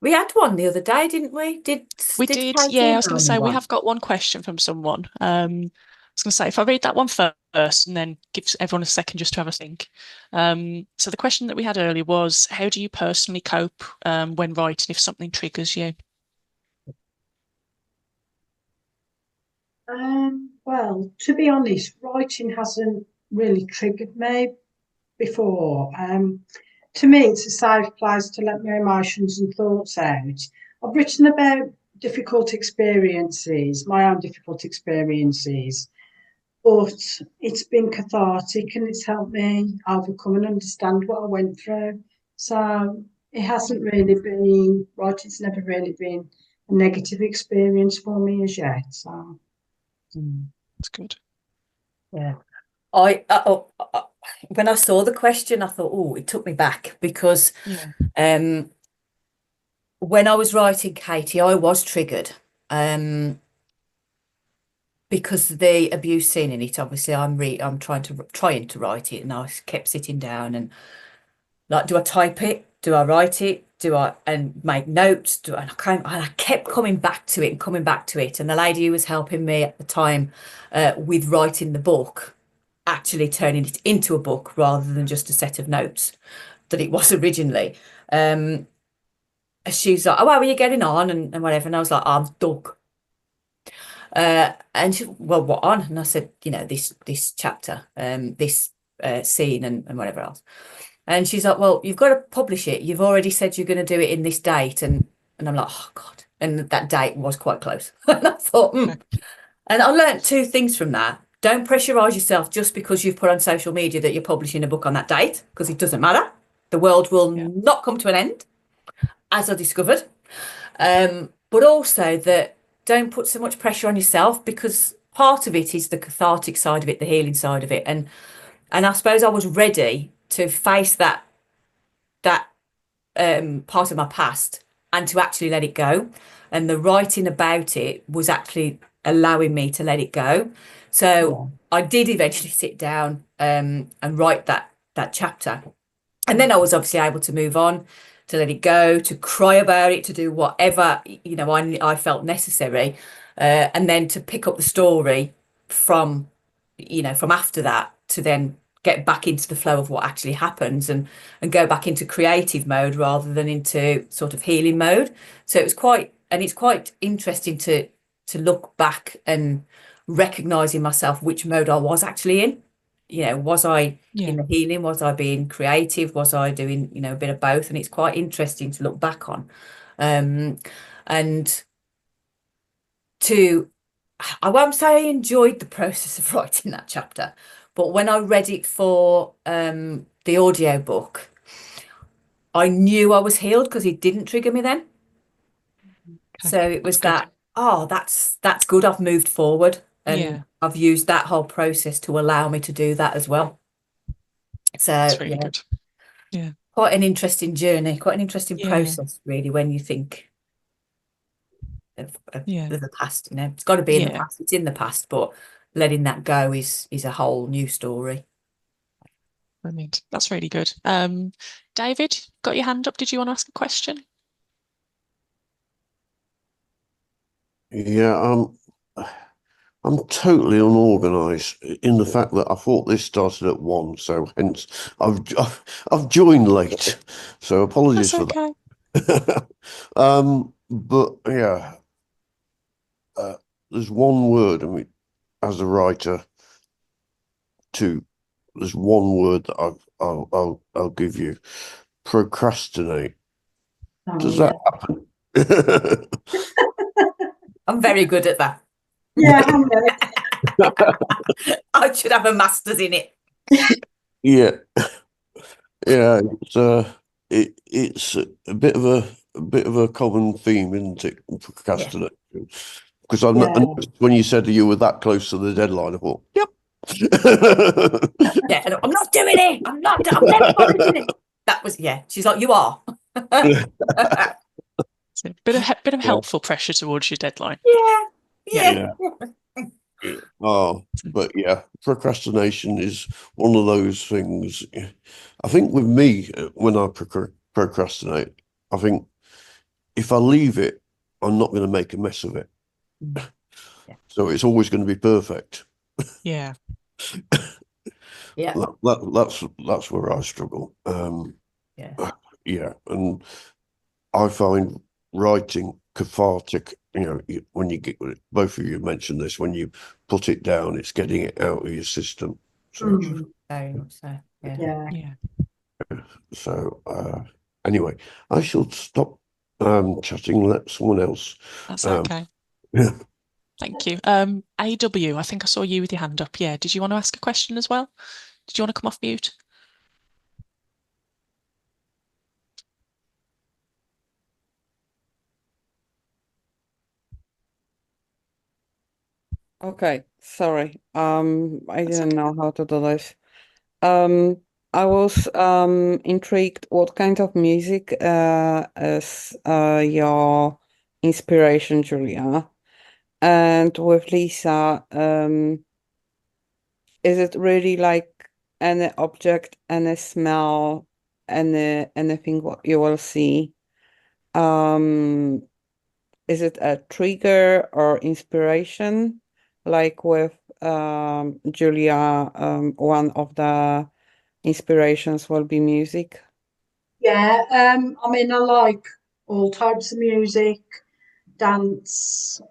We had one the other day, didn't we? We did. Katie Yeah, I was going email to say, we one? have got one question from someone. I was going to say, if I read that one first and then give everyone a second just to have a think. So the question that we had earlier was, how do you personally cope when writing if something triggers you? Well, to be honest, writing hasn't really triggered me before. To me, it's a safe place to let my emotions and thoughts out. I've written about difficult experiences, my own difficult experiences, but it's been cathartic and it's helped me overcome and understand what I went through. So it hasn't really been, writing's never really been a negative experience for me as yet. So. That's good. Yeah. When I saw the question, I thought, oh, it took me back, because Yeah. when I was writing Katie, I was triggered, because the abuse scene in it. Obviously, I'm trying to write it, and I kept sitting down and, like, do I type it? Do I write it? Do I make notes? And I kept coming back to it and coming back to it. And the lady who was helping me at the time with writing the book, actually turning it into a book rather than just a set of notes that it was originally. She was like, "Oh, how are you getting on?" and whatever. And I was like, "I'm stuck." And she, "Well, what on?" And I said, "You know, this chapter, this scene, and whatever else." And she's like, "Well, you've got to publish it. You've already said you're going to do it in this date." And I'm like, "Oh God." And that date was quite close. And I thought, And I learned 2 things from that. Don't pressurize yourself just because you've put on social media that you're publishing a book on that date, because it doesn't matter. The world will not come to an end, as I discovered. But also that don't put so much pressure on yourself, because part of it is the cathartic side of it, the healing side of it. And I suppose I was ready to face that part of my past and to actually let it go. And the writing about it was actually allowing me to let it go. So I did eventually sit down and write that chapter. And then I was obviously able to move on, to let it go, to cry about it, to do whatever, you know, I felt necessary. And then to pick up the story from, you know, from after that, to then get back into the flow of what actually happens, and go back into creative mode rather than into sort of healing mode. So it's quite interesting to look back and recognizing myself which mode I was actually in. You know, was I in the healing? Was I being creative? Was I doing, you know, a bit of both? And it's quite interesting to look back on. And I won't say I enjoyed the process of writing that chapter, but when I read it for the audio book, I knew I was healed because it didn't trigger me then. Okay. So it was That's that, oh, that's good. I've moved forward, and I've used that whole process to allow me to do that as well. So that's really good. Yeah. Quite an interesting journey, quite an interesting process, really, when you think of the past. You know, it's got to be in the past. It's in the past, but letting that go is a whole new story. Brilliant. That's really good. David, got your hand up. Did you want to ask a question? Yeah, I'm totally unorganised in the fact that I thought this started at 1, so hence I've joined late. So apologies That's for okay. that. But yeah, there's one word, I mean, as a writer, there's one word that I'll give you: procrastinate. Oh, Does yeah. that happen? I'm very good at that. Yeah, I'm very- I should have a master's in it. Yeah, yeah. It's a bit of a common theme, isn't it? Procrastination. Because I Yeah. noticed when you said you were that close to the deadline, I thought, yep. Yeah, and I'm not doing it. I'm never fucking doing it. That was, yeah. She's like, you are. So bit of helpful pressure towards your deadline. Yeah. Oh, but yeah, procrastination is one of those things. I think with me, when I procrastinate, I think if I leave it, I'm not going to make a mess of it. Yeah. So it's always going to be perfect. Yeah. Yeah. That's where I struggle. Yeah. Yeah, and I find writing cathartic. When you get both of you mentioned this, when you put it down, it's getting it out of your system. So, Mm, Very much so. Yeah. yeah. Yeah. so anyway, I shall stop chatting and let someone else. That's okay. Thank you. AW, I think I saw you with your hand up. Yeah. Did you want to ask a question as well? Did you want to come off mute? Okay, sorry. I That's didn't know how to do this. I was intrigued what kind of music is your inspiration, Julia? And with Lisa, is it really like any object, any smell, anything what you will see? Is it a trigger or inspiration? Like with Julia, one of the inspirations will be music. Yeah, I mean, I like all types of music, dance,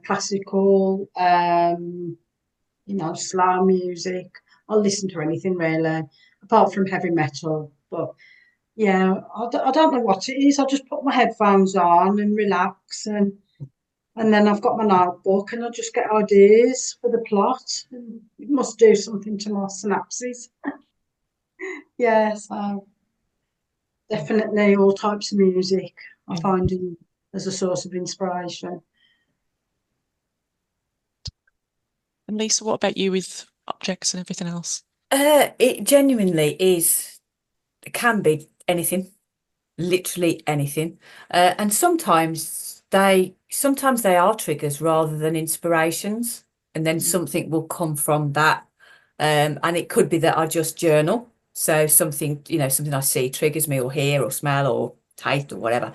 classical, slow music. I'll listen to anything really, apart from heavy metal. But yeah, I don't know what it is. I just put my headphones on and relax, and then I've got my notebook and I just get ideas for the plot. And it must do something to my synapses. Yeah, so definitely all types of music I Yeah. find as a source of inspiration. And Lisa, what about you with objects and everything else? It genuinely can be anything, literally anything. And sometimes they are triggers rather than inspirations. And then something will come from that. And it could be that I just journal. So something I see triggers me, or hear or smell or taste or whatever,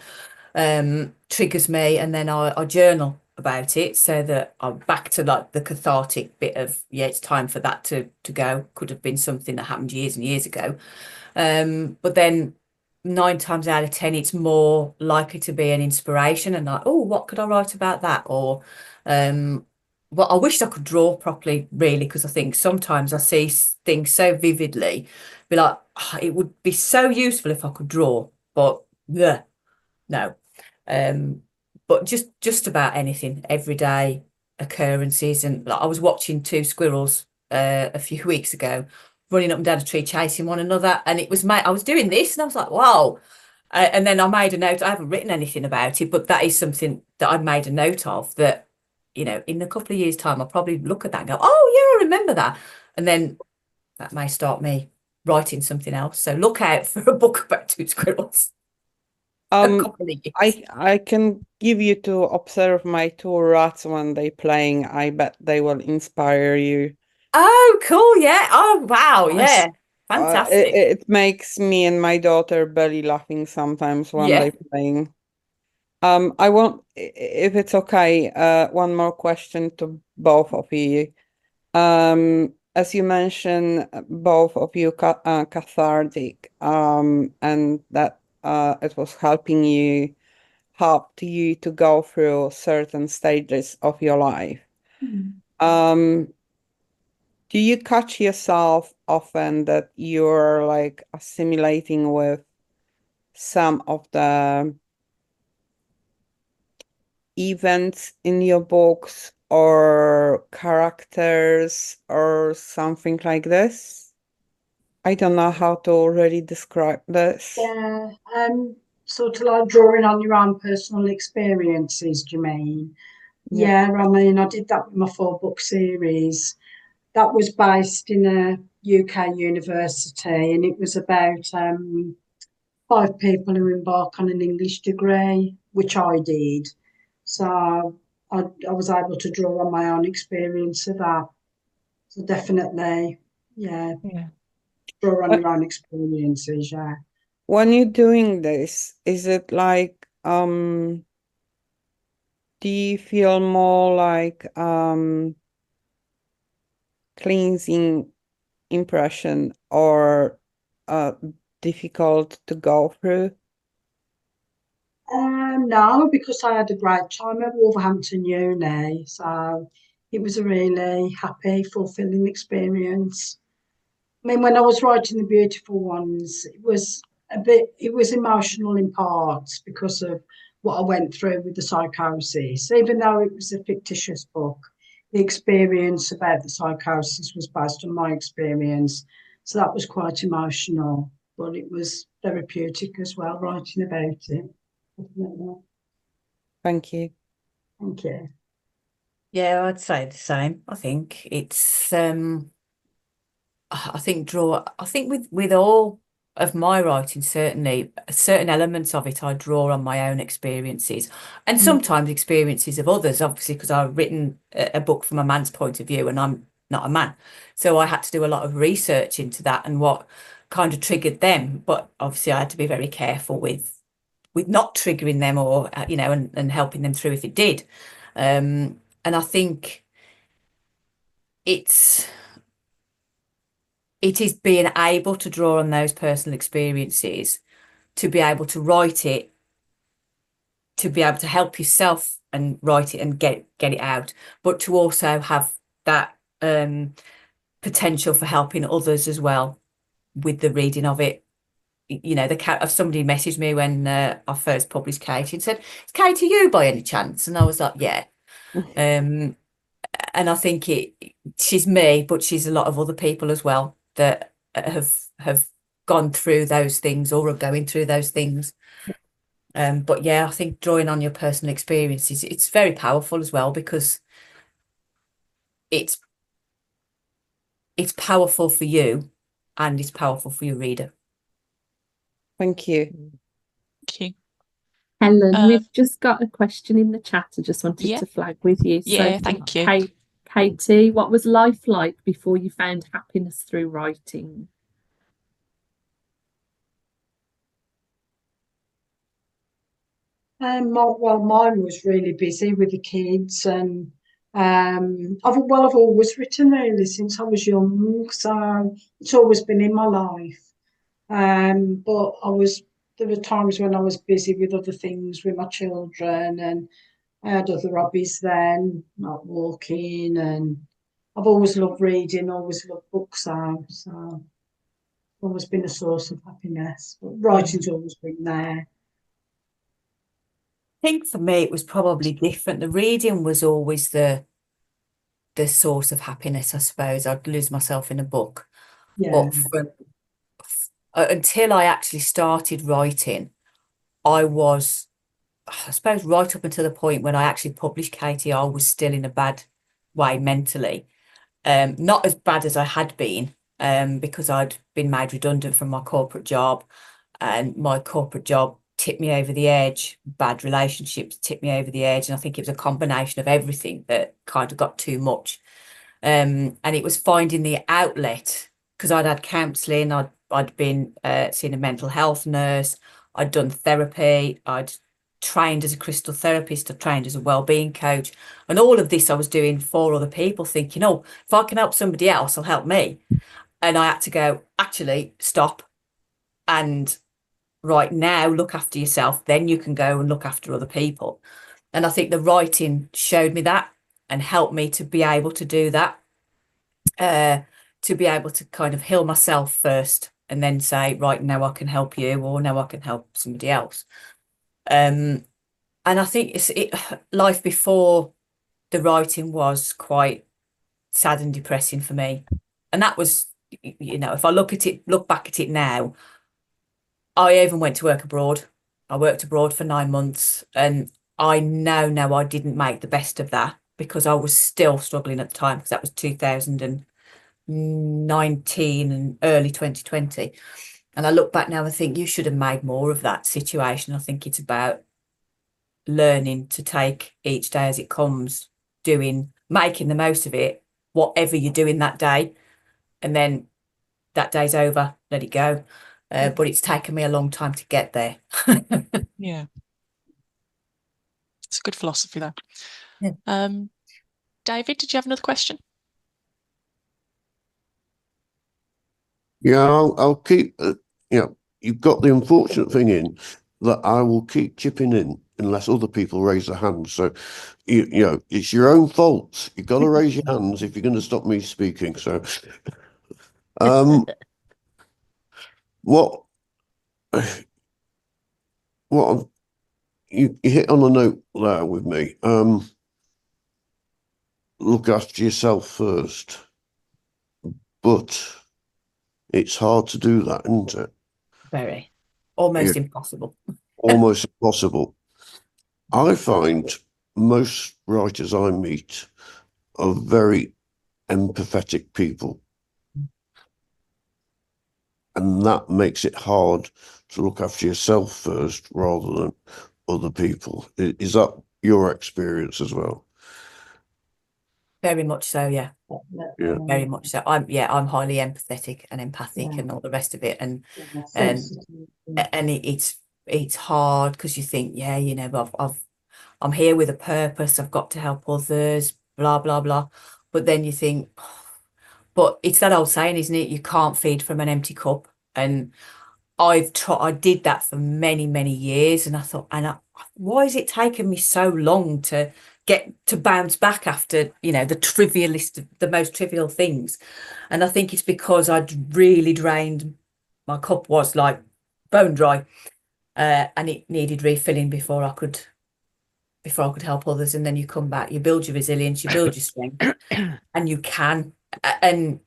triggers me, and then I journal about it, so that I'm back to like the cathartic bit of, yeah, it's time for that to go. Could have been something that happened years and years ago. But then 9 times out of 10, it's more likely to be an inspiration, and like, oh, what could I write about that? Or well, I wished I could draw properly, really, because I think sometimes I see things so vividly, be like, "Oh, it would be so useful if I could draw," but yeah, no. But just about anything, everyday occurrences. And like, I was watching two squirrels a few weeks ago running up and down a tree chasing one another, and it was I was doing this and I was like, wow. And then I made a note. I haven't written anything about it, but that is something that I made a note of, that in a couple of years' time I'll probably look at that and go, oh yeah, I remember that. And then that may start me writing something else. So look out for a book about two squirrels. A couple of years. I can give you to observe my two rats when they playing. I bet they will inspire you. Oh, cool. Yeah. Oh, wow. Nice. Yeah. Fantastic. It makes me and my daughter belly laughing sometimes when Yeah. they playing. I want, if it's okay, one more question to both of you. As you mentioned, both of you cathartic, and that it was helped you to go through certain stages of your life. Do you catch yourself often that you're like assimilating with some of the events in your books or characters or something like this? I don't know how to really describe this. Yeah, sort of like drawing on your own personal experiences, do you mean? Yeah. Yeah, I mean, I did that with my 4-book series. That was based in a UK university, and it was about 5 people who embark on an English degree, which I did. So I was able to draw on my own experience of that. So definitely, yeah, Yeah. draw on Uh, your own experiences, yeah. When you're doing this, is it like do you feel more like cleansing impression or difficult to go through? No, because I had a great time at Wolverhampton Uni, so it was a really happy, fulfilling experience. I mean, when I was writing The Beautiful Ones, it was emotional in parts because of what I went through with the psychosis. Even though it was a fictitious book, the experience about the psychosis was based on my experience. So that was quite emotional, but it was therapeutic as well, writing about it. Definitely. Thank you. Thank you. Yeah, I'd say the same. I think it's I think with all of my writing, certainly certain elements of it I draw on my own experiences and sometimes experiences of others, obviously, because I've written a book from a man's point of view and I'm not a man. So I had to do a lot of research into that and what kind of triggered them. But obviously I had to be very careful with not triggering them or and helping them through if it did. And I think it is being able to draw on those personal experiences to be able to write it, to be able to help yourself and write it and get it out, but to also have that potential for helping others as well with the reading of it. Somebody messaged me when I first published Katie and said, "Is Katie you by any chance?" And I was like, "Yeah." And I think she's me, but she's a lot of other people as well that have gone through those things or are going through those things. But yeah, I think drawing on your personal experiences, it's very powerful as well because it's powerful for you and it's powerful for your reader. Thank you. Thank you. Helen, we've just got a question in the chat I just wanted Yeah. to flag with you. Yeah, So thank you. Katie, what was life like before you found happiness through writing? Mine was really busy with the kids, and I've always written really since I was young, so it's always been in my life. But there were times when I was busy with other things with my children, and I had other hobbies then, like walking, and I've always loved reading, always loved books out, so it's always been a source of happiness. But writing's always been there. I think for me it was probably different. The reading was always the source of happiness, I suppose. I'd lose myself in a book. Yeah. But until I actually started writing, I suppose right up until the point when I actually published Katie, I was still in a bad way mentally. Not as bad as I had been, because I'd been made redundant from my corporate job, and my corporate job tipped me over the edge. Bad relationships tipped me over the edge, and I think it was a combination of everything that kind of got too much. And it was finding the outlet because I'd had counselling, I'd been seeing a mental health nurse, I'd done therapy, I'd trained as a crystal therapist, I've trained as a wellbeing coach, and all of this I was doing for other people, thinking, oh, if I can help somebody else, I'll help me. And I had to go, actually, stop. And right now, look after yourself, then you can go and look after other people. And I think the writing showed me that and helped me to be able to do that, to be able to kind of heal myself first and then say, right, now I can help you, or now I can help somebody else. And I think life before the writing was quite sad and depressing for me. And that was, you know, if I look back at it now, I even went to work abroad. I worked abroad for 9 months, and I know now I didn't make the best of that because I was still struggling at the time, because that was 2019 and early 2020. And I look back now and think you should have made more of that situation. I think it's about learning to take each day as it comes, making the most of it, whatever you're doing that day, and then that day's over, let it go. But it's taken me a long time to get there. Yeah. It's a good philosophy, though. Yeah. David, did you have another question? Yeah, I'll keep, you've got the unfortunate thing in that I will keep chipping in unless other people raise their hands. So, you know, it's your own fault. You've got to raise your hands if you're going to stop me speaking. So, what you hit on a note there with me. Look after yourself first, but it's hard to do that, isn't it? Very, almost impossible. Almost impossible. I find most writers I meet are very empathetic people, and that makes it hard to look after yourself first rather than other people. Is that your experience as well? Very much so, yeah. Yeah. Very much so. I'm highly empathetic and empathic and all the rest of it, and it's hard because you think, yeah, you know, I'm here with a purpose. I've got to help others, blah blah blah. But then you think, but it's that old saying, isn't it? You can't feed from an empty cup. And I did that for many years, and I thought, why has it taken me so long to get to bounce back after, you know, the most trivial things? And I think it's because I'd really drained. My cup was like bone dry, and it needed refilling before I could help others. And then you come back, you build your resilience, you build your strength, and you can, and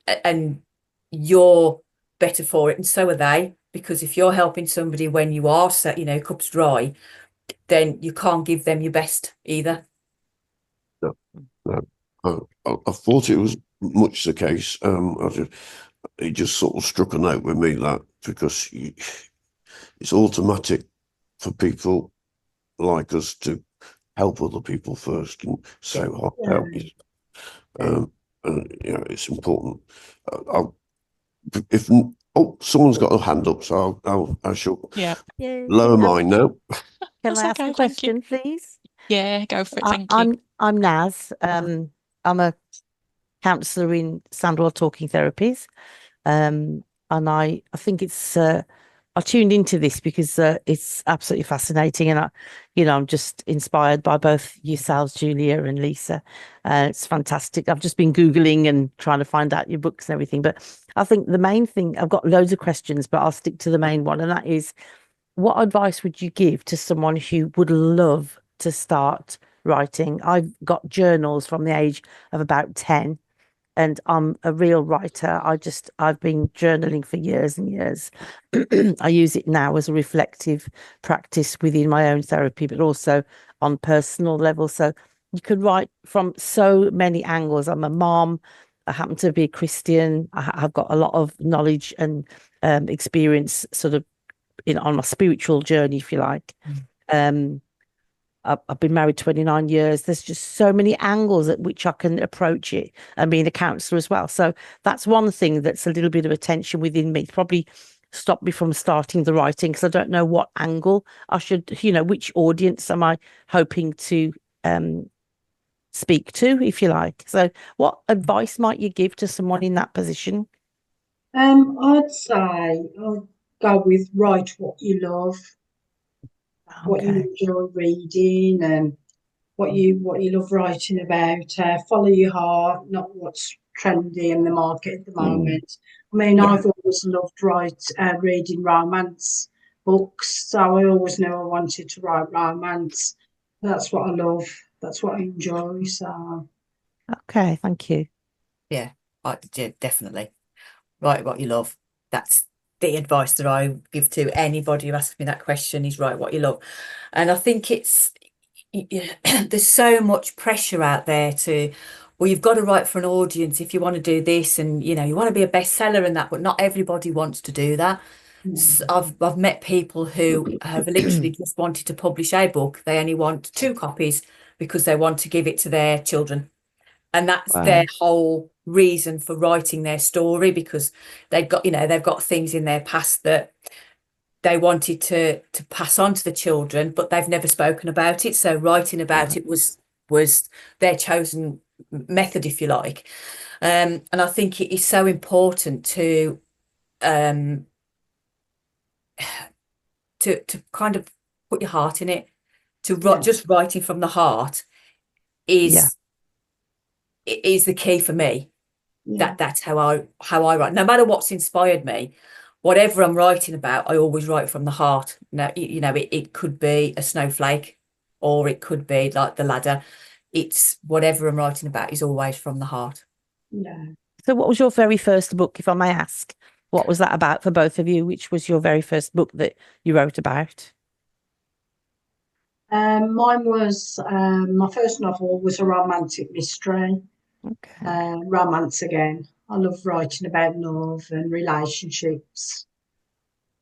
you're better for it, and so are they. Because if you're helping somebody when you are, you know, cups dry, then you can't give them your best either. No. I thought it was much the case. It just sort of struck a note with me that because it's automatic for people like us to help other people first, and so hard to help you. And you know, it's important. Someone's got a hand up, so I shall lower mine now. Can I ask a question, please? Yeah, go for it. Thank you. I'm Naz. I'm a counsellor in Sandwell Talking Therapies, and I think it's I tuned into this because it's absolutely fascinating, and I'm just inspired by both yourselves, Julia and Lisa. It's fantastic. I've just been Googling and trying to find out your books and everything, but I think the main thing, I've got loads of questions, but I'll stick to the main one, and that is, what advice would you give to someone who would love to start writing? I've got journals from the age of about 10. And I'm a real writer. I've been journaling for years and years. I use it now as a reflective practice within my own therapy, but also on personal level. So you could write from so many angles. I'm a mom. I happen to be a Christian. I've got a lot of knowledge and experience sort of on my spiritual journey, if you like. I've been married 29 years. There's just so many angles at which I can approach it, and being a counsellor as well. So that's one thing that's a little bit of a tension within me. Probably stop me from starting the writing because I don't know what angle I should, which audience am I hoping to speak to, if you like. So what advice might you give to someone in that position? I'd say I'd go with write what you love, what you Okay. enjoy reading, and what you love writing about. Follow your heart, not what's trendy in the market at the moment. I mean, Yeah. I've always loved reading romance books, so I always knew I wanted to write romance. That's what I love. That's what I enjoy. So Okay, thank you. Yeah, definitely. Write what you love. That's the advice that I give to anybody who asks me that question, is write what you love. And I think it's there's so much pressure out there to, well, you've got to write for an audience if you want to do this, and you want to be a bestseller and that, but not everybody wants to do that. I've met people who have literally just wanted to publish a book. They only want 2 copies because they want to give it to their children. And that's their whole reason for writing their story, because they've got things in their past that they wanted to pass on to the children, but they've never spoken about it. So writing about it was their chosen method, if you like. And I think it is so important to kind of put your heart in it. Just writing from the heart is the key for me. That's how I write. No matter what's inspired me, whatever I'm writing about, I always write from the heart. Now, it could be a snowflake, or it could be like the ladder. It's whatever I'm writing about is always from the heart. yeah. So what was your very first book, if I may ask? What was that about for both of you? Which was your very first book that you wrote about? Mine was my first novel was a romantic mystery. Okay. Romance again. I love writing about love and relationships,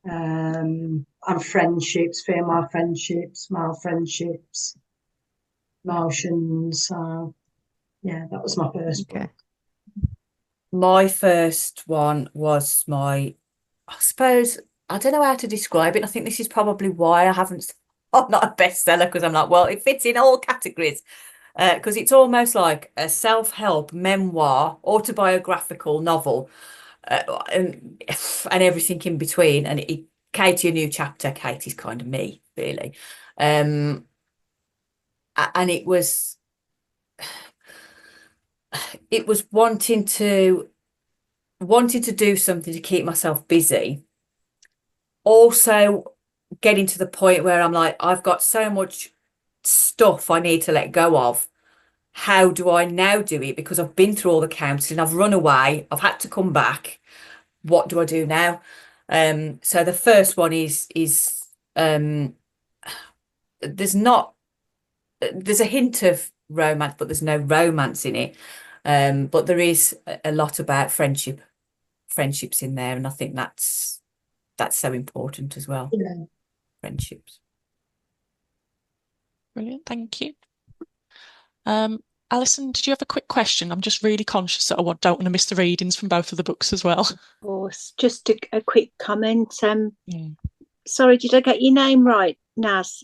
and friendships, female friendships, male friendships, emotions. Yeah, that was my first book. My first one was I suppose, I don't know how to describe it. I think this is probably why I'm not a bestseller, because I'm like, well, it fits in all categories. Because it's almost like a self-help memoir, autobiographical novel, and everything in between. And Katie, a new chapter. Katie's kind of me, really. And it was wanting to do something to keep myself busy. Also getting to the point where I'm like, I've got so much stuff I need to let go of. How do I now do it? Because I've been through all the counselling, I've run away, I've had to come back. What do I do now? So the first one is there's a hint of romance, but there's no romance in it. But there is a lot about friendships in there, and I think that's so important as well. Yeah. Friendships. Brilliant, thank you. Alison, did you have a quick question? I'm just really conscious that I don't want to miss the readings from both of the books as well. Of course, just a quick comment. Sorry, did I get your name right, Naz?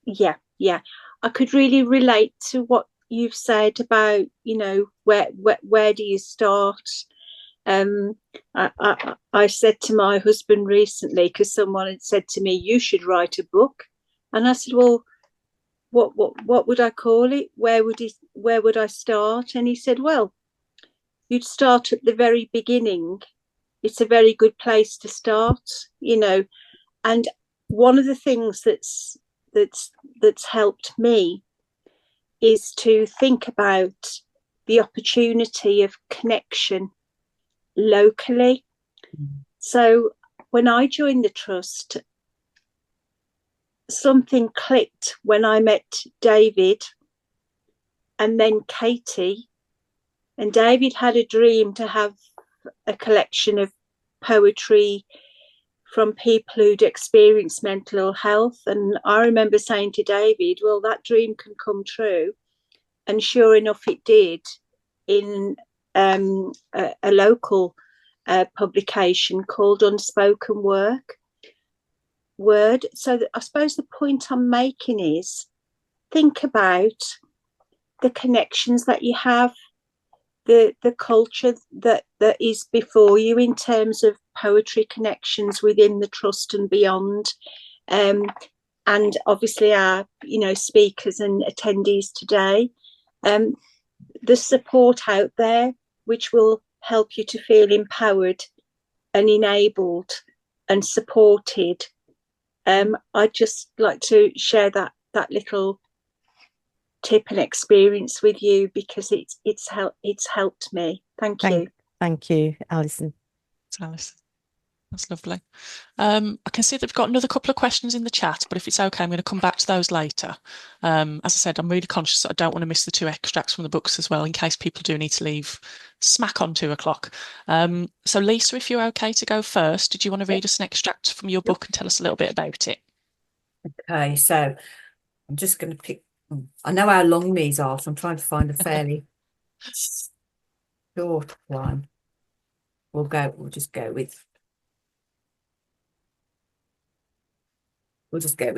Yeah. I could really relate to what you've said about, where do you start? I said to my husband recently, because someone had said to me, you should write a book, and I said, well, what would I call it? Where would I start? And he said, well, you'd start at the very beginning. It's a very good place to start, and one of the things that's helped me is to think about the opportunity of connection locally. So when I joined the trust, something clicked when I met David and then Katie. And David had a dream to have a collection of poetry from people who'd experienced mental ill health. And I remember saying to David, well, that dream can come true. And sure enough, it did, in a local publication called Unspoken Word. So I suppose the point I'm making is, think about the connections that you have, the culture that is before you in terms of poetry connections within the trust and beyond, and obviously our speakers and attendees today, the support out there which will help you to feel empowered and enabled and supported. I'd just like to share that little tip and experience with you, because it's helped me. Thank you. Thank you, Alison. Alison, that's lovely. I can see that we've got another couple of questions in the chat, but if it's okay, I'm going to come back to those later. As I said, I'm really conscious that I don't want to miss the 2 extracts from the books as well, in case people do need to leave smack on 2 o'clock. So Lisa, if you're okay to go first, did you want to read us an extract from your book and tell us a little bit about it? Okay, so I'm just going to pick, I know how long these are, so I'm trying to find a fairly short one. We'll just go with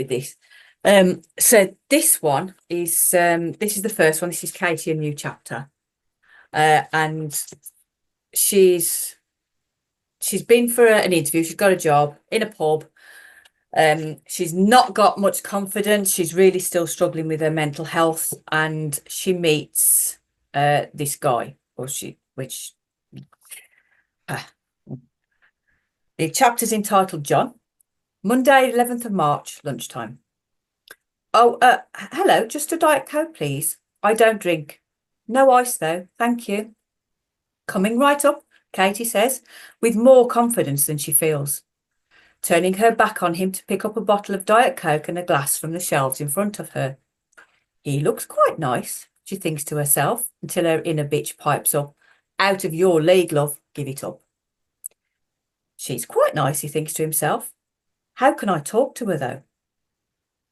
this. So this one is this is the first one. This is Katie, a new chapter, and she's been for an interview. She's got a job in a pub. She's not got much confidence. She's really still struggling with her mental health, and she meets this guy, the chapter's entitled John. Monday, 11th of March, lunchtime. Oh, hello, just a Diet Coke, please. I don't drink. No ice, though, thank you. Coming right up, Katie says, with more confidence than she feels, turning her back on him to pick up a bottle of Diet Coke and a glass from the shelves in front of her. He looks quite nice, she thinks to herself, until her inner bitch pipes up. Out of your league, love, give it up. She's quite nice, he thinks to himself. How can I talk to her, though?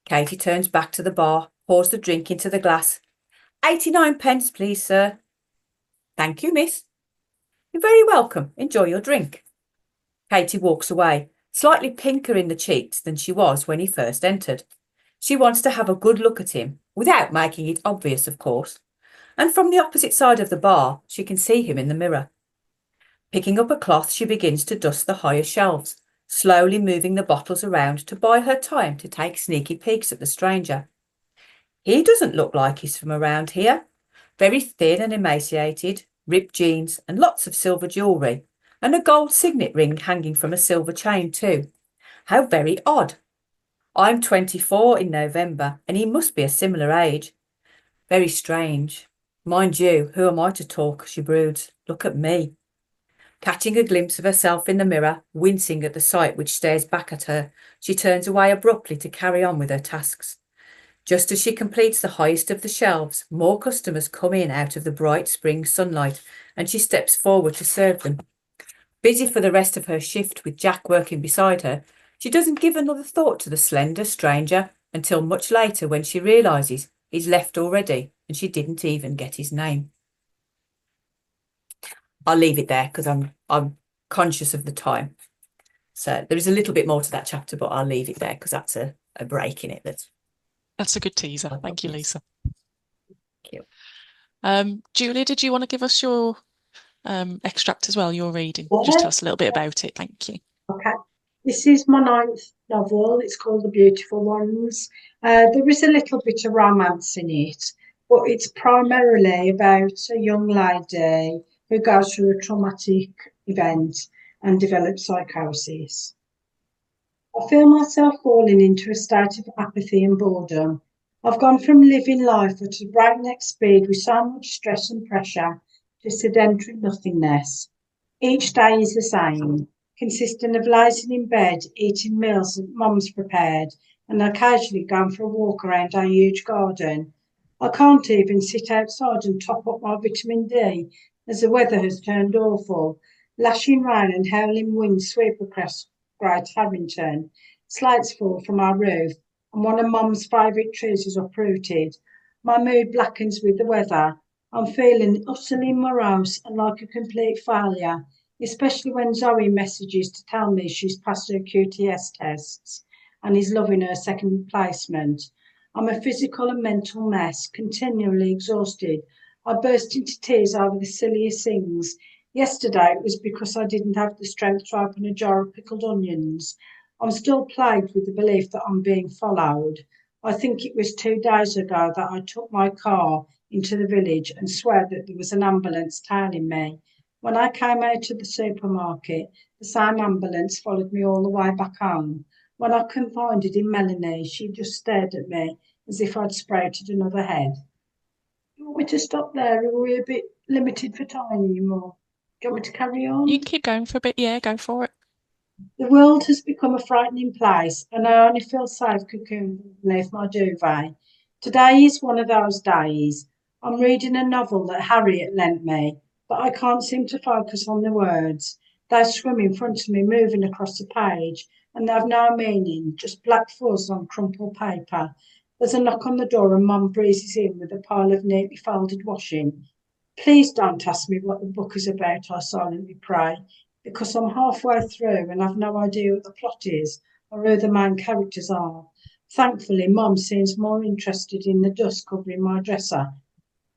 Katie turns back to the bar, pours the drink into the glass. 89p, please, sir. Thank you, miss. You're very welcome. Enjoy your drink. Katie walks away, slightly pinker in the cheeks than she was when he first entered. She wants to have a good look at him, without making it obvious, of course. And from the opposite side of the bar, she can see him in the mirror. Picking up a cloth, she begins to dust the higher shelves, slowly moving the bottles around to buy her time to take sneaky peeks at the stranger. He doesn't look like he's from around here. Very thin and emaciated, ripped jeans and lots of silver jewellery, and a gold signet ring hanging from a silver chain too. How very odd. I'm 24 in November, and he must be a similar age. Very strange. Mind you, who am I to talk, she broods. Look at me. Catching a glimpse of herself in the mirror, wincing at the sight which stares back at her, she turns away abruptly to carry on with her tasks. Just as she completes the highest of the shelves, more customers come in out of the bright spring sunlight, and she steps forward to serve them. Busy for the rest of her shift with Jack working beside her, she doesn't give another thought to the slender stranger until much later, when she realises he's left already and she didn't even get his name. I'll leave it there because I'm conscious of the time. So there is a little bit more to that chapter, but I'll leave it there because that's a break in it. That's a good teaser. Thank you, Lisa. Thank you. Julia, did you want to give us your extract as well, your reading? Just tell us a little bit about it. Thank you. Okay. This is my 9th novel. It's called The Beautiful Ones. There is a little bit of romance in it, but it's primarily about a young lady who goes through a traumatic event and develops psychosis. I feel myself falling into a state of apathy and boredom. I've gone from living life at a breakneck speed with so much stress and pressure to sedentary nothingness. Each day is the same, consisting of lazing in bed, eating meals that Mum's prepared, and occasionally going for a walk around our huge garden. I can't even sit outside and top up my vitamin D, as the weather has turned awful. Lashing rain and howling winds sweep across Great Harrington. Slates fall from our roof, and one of Mum's favourite trees is uprooted. My mood blackens with the weather. I'm feeling utterly morose and like a complete failure. especially when Zoe messages to tell me she's passed her QTS tests and is loving her second placement. I'm a physical and mental mess, continually exhausted. I burst into tears over the silliest things. Yesterday it was because I didn't have the strength to open a jar of pickled onions. I'm still plagued with the belief that I'm being followed. I think it was 2 days ago that I took my car into the village and swear that there was an ambulance tailing me. When I came out of the supermarket, the same ambulance followed me all the way back home. When I confided in Melanie, she just stared at me as if I'd sprouted another head. Do you want me to stop there, or are we a bit limited for time anymore? Do you want me to carry on? You can keep going for a bit. Yeah, go for it. The world has become a frightening place, and I only feel safe cocooned beneath my duvet. Today is one of those days. I'm reading a novel that Harriet lent me, but I can't seem to focus on the words. They swim in front of me, moving across the page, and they have no meaning, just black fuzz on crumpled paper. There's a knock on the door, and Mum breezes in with a pile of neatly folded washing. Please don't ask me what the book is about, I silently pray, because I'm halfway through and I've no idea what the plot is or who the main characters are. Thankfully, Mum seems more interested in the dust covering my dresser.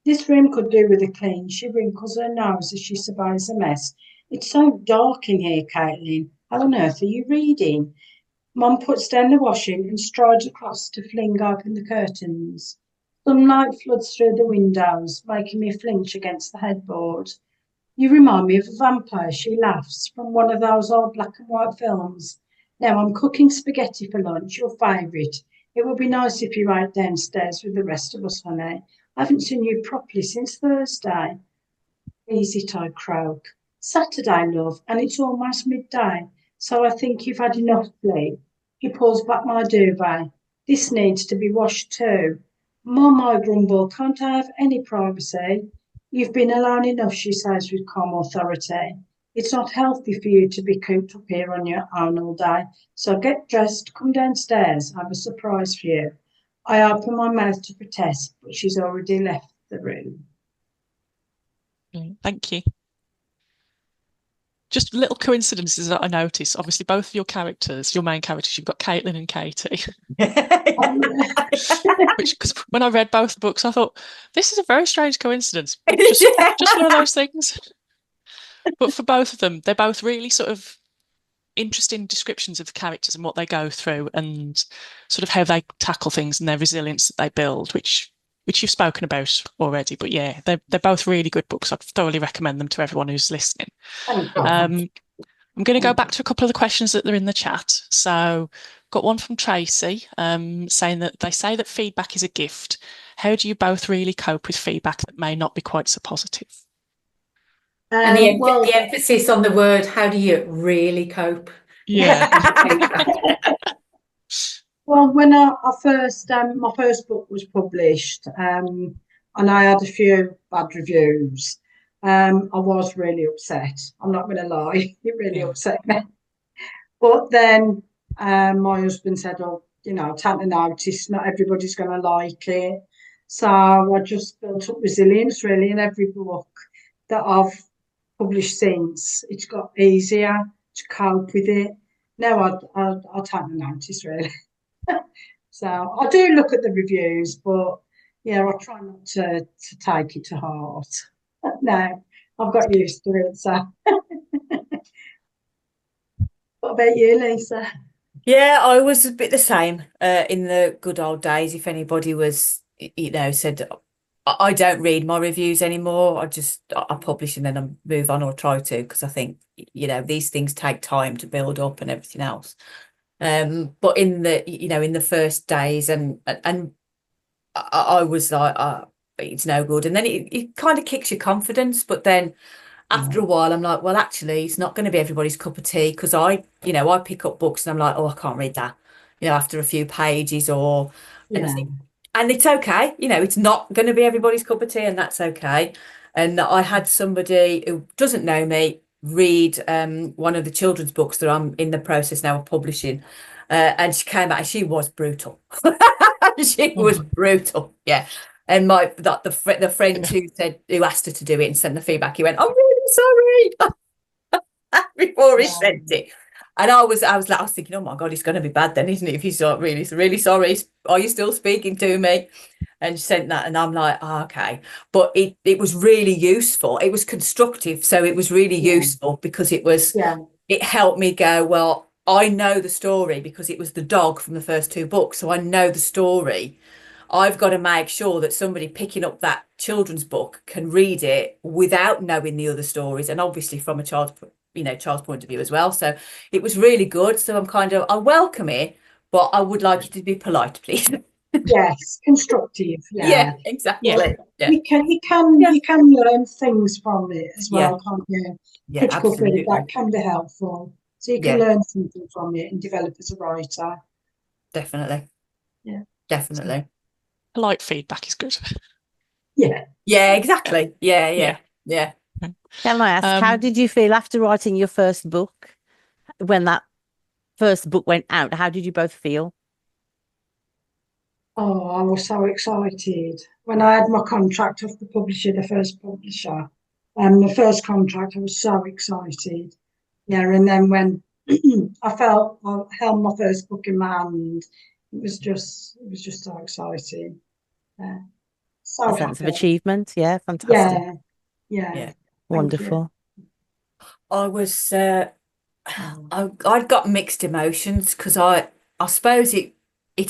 This room could do with a clean. She wrinkles her nose as she surveys the mess. It's so dark in here, Caitlin. How on earth are you reading? Mum puts down the washing and strides across to fling open the curtains. Sunlight floods through the windows, making me flinch against the headboard. You remind me of a vampire, she laughs, from one of those old black and white films. Now I'm cooking spaghetti for lunch, your favourite. It would be nice if you ate downstairs with the rest of us, honey. I haven't seen you properly since Thursday. Easy, I croak. Saturday, love, and it's almost midday, so I think you've had enough sleep. He pulls back my duvet. This needs to be washed too. Mum, I grumble, can't I have any privacy? You've been alone enough, she says with calm authority. It's not healthy for you to be cooped up here on your own all day, so get dressed, come downstairs, I have a surprise for you. I open my mouth to protest, but she's already left the room. Thank you. Just little coincidences that I noticed. Obviously, both of your characters, your main characters, you've got Caitlin and Katie. Which, because when I read both books, I thought, this is a very strange coincidence. Just one of those things. But for both of them, they're both really sort of interesting descriptions of the characters and what they go through and sort of how they tackle things and their resilience that they build, which you've spoken about already. But yeah, they're both really good books. I'd thoroughly recommend them to everyone who's listening. I'm going to go back to a couple of the questions that are in the chat. So got one from Tracy saying that they say that feedback is a gift. How do you both really cope with feedback that may not be quite so positive? And the emphasis on the word, how do you really cope? Yeah. Well, when I first, my first book was published, and I had a few bad reviews, I was really upset. I'm not going to lie, it really upset me. But then my husband said, oh, you know, take the notice, not everybody's going to like it. So I just built up resilience, really, in every book that I've published since. It's got easier to cope with it. Now I'll take the notice, really. So I do look at the reviews, but yeah, I try not to take it to heart. No, I've got used to it. So, what about you, Lisa? Yeah, I was a bit the same in the good old days. If anybody was, you know, said, I don't read my reviews anymore. I publish and then I move on, or try to, because I think, you know, these things take time to build up and everything else. But in the first days and I was like, it's no good. And then it kind of kicks your confidence. But then after a while, I'm like, well, actually, it's not going to be everybody's cup of tea, because I pick up books and I'm like, oh, I can't read that, you know, after a few pages and it's okay. You know, it's not going to be everybody's cup of tea, and that's okay. And I had somebody who doesn't know me read one of the children's books that I'm in the process now of publishing, and she came back and she was brutal. She was brutal, yeah. And the friend who asked her to do it and sent the feedback, he went, I'm really sorry. before he Yeah. sent it. And I was thinking, oh my God, it's going to be bad then, isn't it? If he's not really sorry, are you still speaking to me? And sent that, and I'm like, oh, okay. But it was really useful. It was constructive, so it was really useful because it helped me go, well, I know the story because it was the dog from the first 2 books, so I know the story. I've got to make sure that somebody picking up that children's book can read it without knowing the other stories, and obviously from a child's point of view as well. So it was really good. So I welcome it, but I would like you to be polite, please. Yes, constructive. Yeah, exactly. Yeah. You can learn things from it as well, can't you? Yeah, Critical absolutely. feedback can be helpful. So you can learn something from it and develop as a writer. Definitely. Yeah. Definitely. Polite feedback is good. Yeah. Yeah, exactly. Yeah. Can I ask, how did you feel after writing your first book? When that first book went out, how did you both feel? Oh, I was so excited when I had my contract off the publisher, the first publisher, and the first contract. I was so excited. Yeah, and then when I held my first book in my hand, it was just so exciting. Yeah, so A sense of happy. achievement. Yeah, fantastic. Yeah. Wonderful. I was I'd got mixed emotions because I suppose it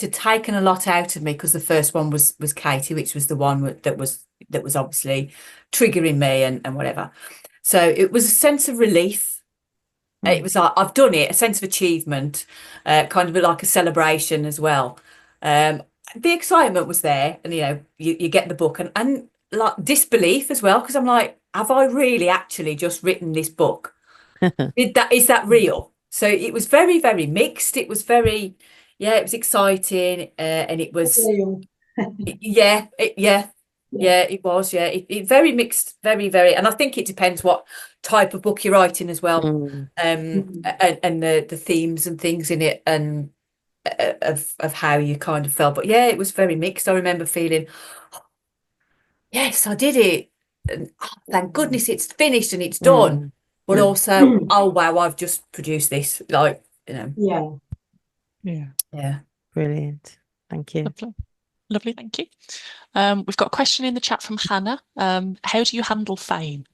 had taken a lot out of me because the first one was Katie, which was the one that was obviously triggering me and whatever. So it was a sense of relief. It was like, I've done it, a sense of achievement, kind of like a celebration as well. The excitement was there, and you get the book and like disbelief as well, because I'm like, have I really actually just written this book? Is that real? So it was very, very mixed. It was very, it was exciting, and it was, it was, it very mixed, very, very, and I think it depends what type of book you're writing as well, and the themes and things in it, and of how you kind of felt. But yeah, it was very mixed. I remember feeling, yes, I did it, and thank goodness it's finished and it's done. But also, oh wow, I've just produced this, like, Yeah. Brilliant. Thank you. Lovely, thank you. We've got a question in the chat from Hannah. How do you handle fame?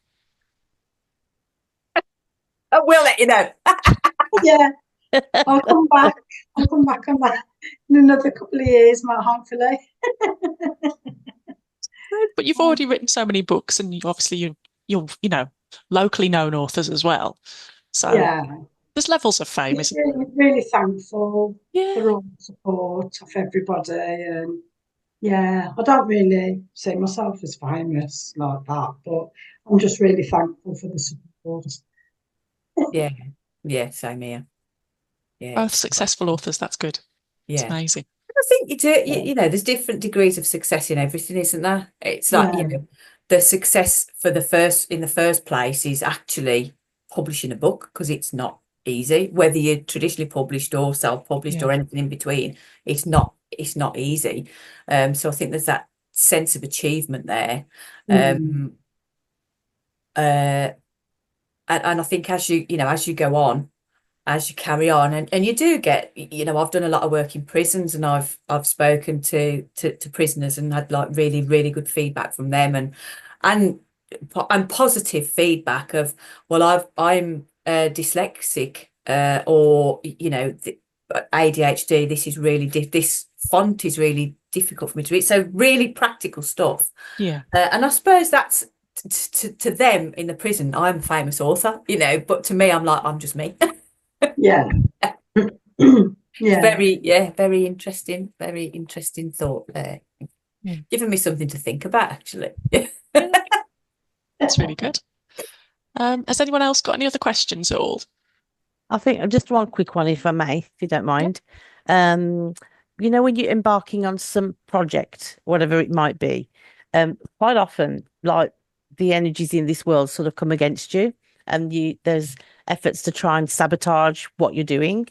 I will let you know. Yeah, I'll come back on that in another couple of years, hopefully. But you've already written so many books, and obviously you're locally known authors as well. So there's levels of fame, isn't there? Really thankful for all the support of everybody, and I don't really see myself as famous like that, but I'm just really thankful for the support. Same here. Yeah, both successful authors. That's good. It's amazing. I think you do. There's different degrees of success in everything, isn't there? It's like the success in the first place is actually publishing a book, because it's not easy, whether you're traditionally published or self-published or anything in between. It's not easy. So I think there's that sense of achievement there. And I think as you go on, as you carry on, and you do get, I've done a lot of work in prisons, and I've spoken to prisoners and had like really, really good feedback from them, and positive feedback of, well, I'm dyslexic, or ADHD. This is really this font is really difficult for me to read. So really practical stuff. And I suppose that's to them in the prison, I'm a famous author, but to me, I'm just me. Very interesting thought there. Giving me something to think about, actually. That's really good. Has anyone else got any other questions at all? I think just one quick one, if I may, if you don't mind. When you're embarking on some project, whatever it might be, quite often, like, the energies in this world sort of come against you, and there's efforts to try and sabotage what you're doing.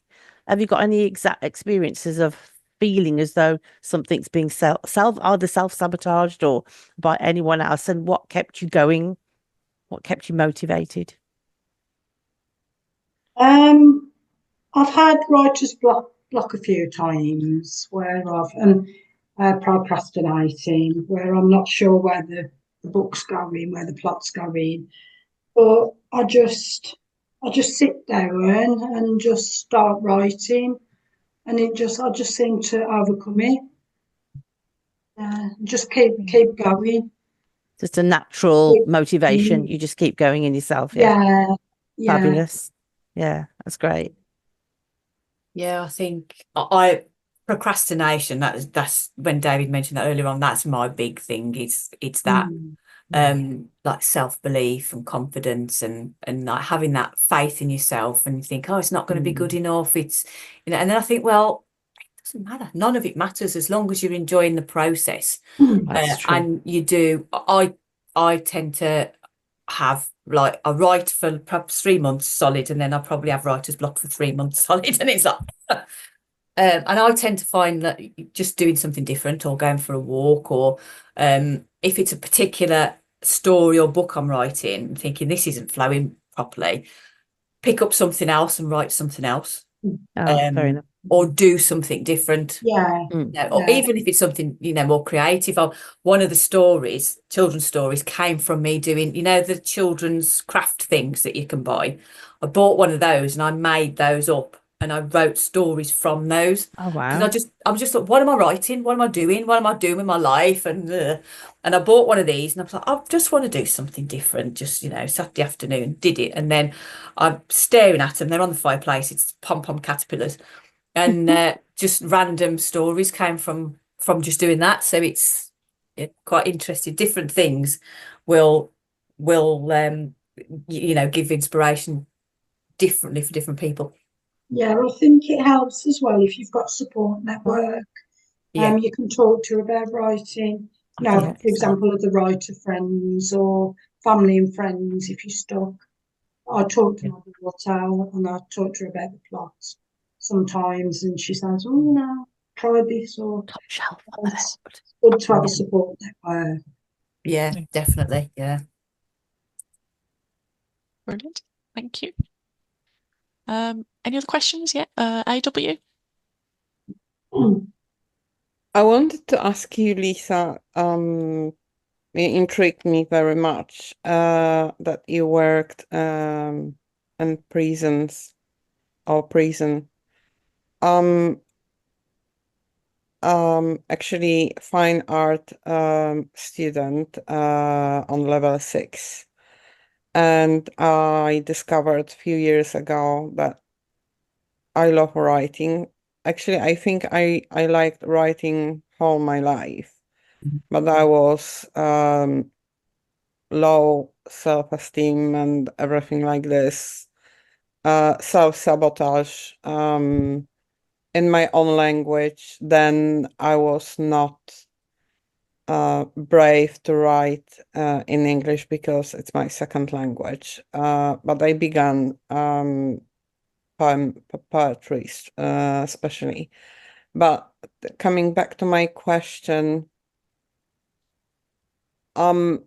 Have you got any exact experiences of feeling as though something's being either self-sabotaged or by anyone else, and what kept you going? What kept you motivated? I've had writer's block a few times where procrastinating, where I'm not sure where the book's going, where the plot's going, but I just sit down and just start writing, and I just seem to overcome it. Just keep going. Just a natural Keep motivation. going. You just keep going in yourself. Yeah. Yeah. Fabulous. Yeah, that's great. Yeah, I think I procrastination, that's when David mentioned that earlier on, that's my big thing. It's that like self-belief and confidence and like having that faith in yourself, and you think, oh, it's not going to be good enough. It's, you know, and then I think, well, it doesn't matter. None of it matters as long as you're enjoying the process. That's true. And you do. I tend to have, like, I write for perhaps 3 months solid, and then I probably have writer's block for 3 months solid, and it's like and I tend to find that just doing something different or going for a walk, or if it's a particular story or book I'm writing and thinking this isn't flowing properly, pick up something else and write something else. Fair enough. Or do something different. Yeah. You know, or even if it's something, you know, more creative. One of the stories, children's stories, came from me doing, you know, the children's craft things that you can buy. I bought one of those and I made those up, and I wrote stories from those. Oh Because wow. I was just like, what am I writing? What am I doing? What am I doing with my life? And I bought one of these, and I was like, I just want to do something different. Just, you know, Saturday afternoon, did it, and then I'm staring at them. They're on the fireplace. It's pom-pom caterpillars, and just random stories came from just doing that. So it's quite interesting. Different things will you know, give inspiration differently for different people. Yeah, I think it helps as well if you've got support network. Yeah. You can talk to about writing. You know, for example, other writer friends or family and friends. If you're stuck, I talk to my daughter and I talk to her about the plot sometimes, and she says, "Oh, you know, try this," or Top shelf. it's good to have a support network. Yeah, definitely. Yeah. Brilliant. Thank you. Any other questions yet? AW? I wanted to ask you, Lisa, it intrigued me very much that you worked in prisons or prison. Actually fine art student on level 6. And I discovered a few years ago that I love writing. Actually, I think I liked writing all my life, but I was low self-esteem and everything like this, self-sabotage in my own language. Then I was not brave to write in English because it's my second language. But I began poetry, especially. But coming back to my question, in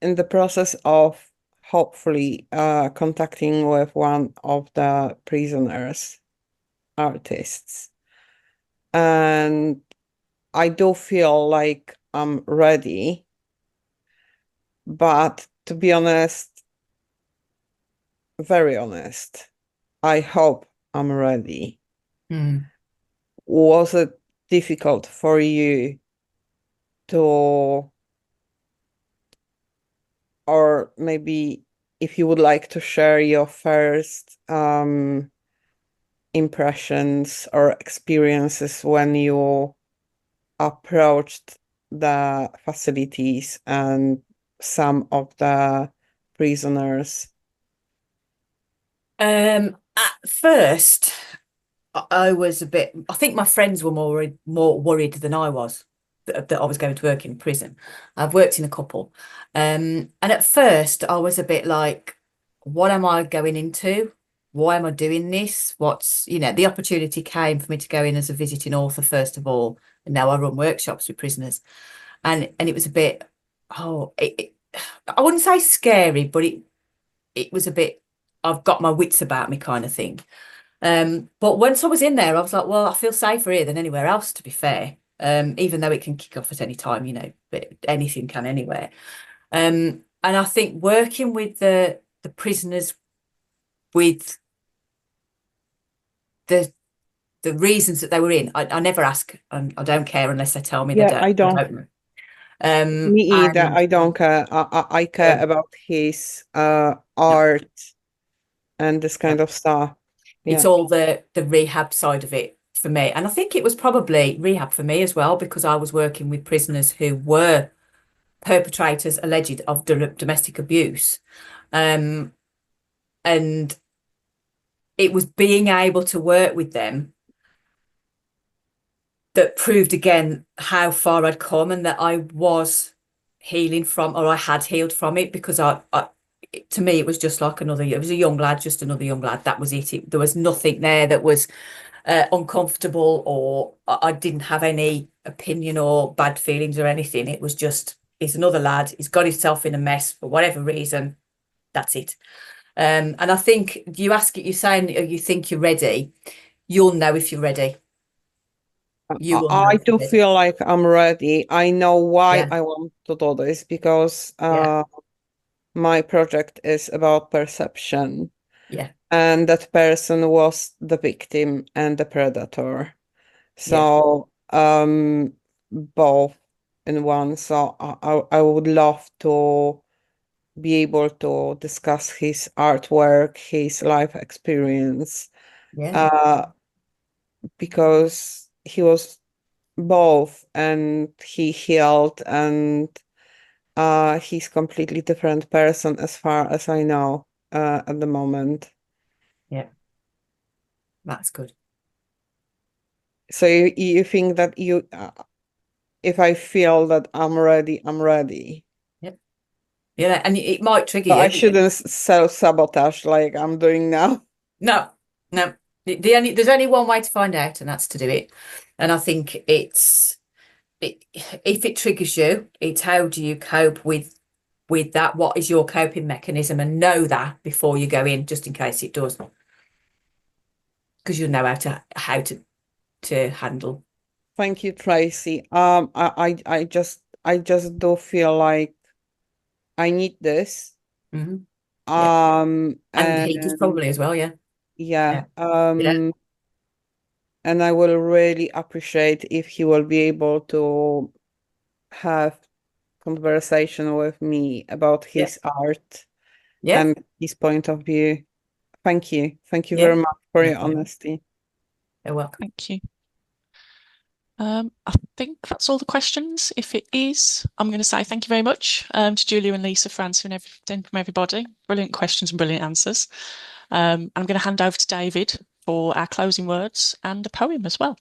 the process of hopefully contacting with one of the prisoners artists, and I do feel like I'm ready, but to be honest, very honest, I hope I'm ready. Was it difficult for you to, or maybe if you would like to share your first impressions or experiences when you approached the facilities and some of the prisoners? At first, I was a bit, I think my friends were more worried than I was that I was going to work in prison. I've worked in a couple. And at first I was a bit like, what am I going into? Why am I doing this? What's, you know, the opportunity came for me to go in as a visiting author, first of all, and now I run workshops with prisoners. And it was a bit, I wouldn't say scary, but it was a bit, I've got my wits about me kind of thing. But once I was in there, I was like, well, I feel safer here than anywhere else, to be fair. Even though it can kick off at any time, you know, but anything can anywhere. And I think working with the prisoners with the reasons that they were in, I never ask, and I don't care unless they tell me they Yeah, don't. I don't. know. Me either. And I don't care. I care Yeah. about his art and this kind of stuff. it's Yeah. all the rehab side of it for me. And I think it was probably rehab for me as well, because I was working with prisoners who were perpetrators alleged of domestic abuse. And it was being able to work with them that proved again how far I'd come, and that I was healing from, or I had healed from it, because to me, it was just like it was a young lad, just another young lad. That was it. There was nothing there that was uncomfortable, or I didn't have any opinion or bad feelings or anything. It was just, he's another lad. He's got himself in a mess for whatever reason. That's it. And I think you're saying you think you're ready. You'll know if you're ready. You will know I if you're do ready. feel like I'm ready. I know why Yeah. I want to do this, because Yeah. my project is about perception. Yeah. And that person was the victim and the predator. So both in one. So I would love to be able to discuss his artwork, his life experience, Yeah. because he was both, and he healed, and he's completely different person as far as I know at the moment. Yeah. That's good. So you think that if I feel that I'm ready, I'm ready. Yeah, and it might trigger But you. I shouldn't self-sabotage like I'm doing now. No. There's only one way to find out, and that's to do it. And I think if it triggers you, it's how do you cope with that? What is your coping mechanism? And know that before you go in, just in case it does, because you know how to handle. Thank you, Tracy. I just do feel like I need this. Mm-hmm. And he does probably as well. Yeah. Yeah. Yeah. And I will really appreciate if he will be able to have conversation with me about his art and his point of view. Thank you. Thank you very much for your honesty. You're welcome. Thank you. I think that's all the questions. If it is, I'm going to say thank you very much to Julia and Lisa for answering everything from everybody. Brilliant questions and brilliant answers. I'm going to hand over to David for our closing words and a poem as well.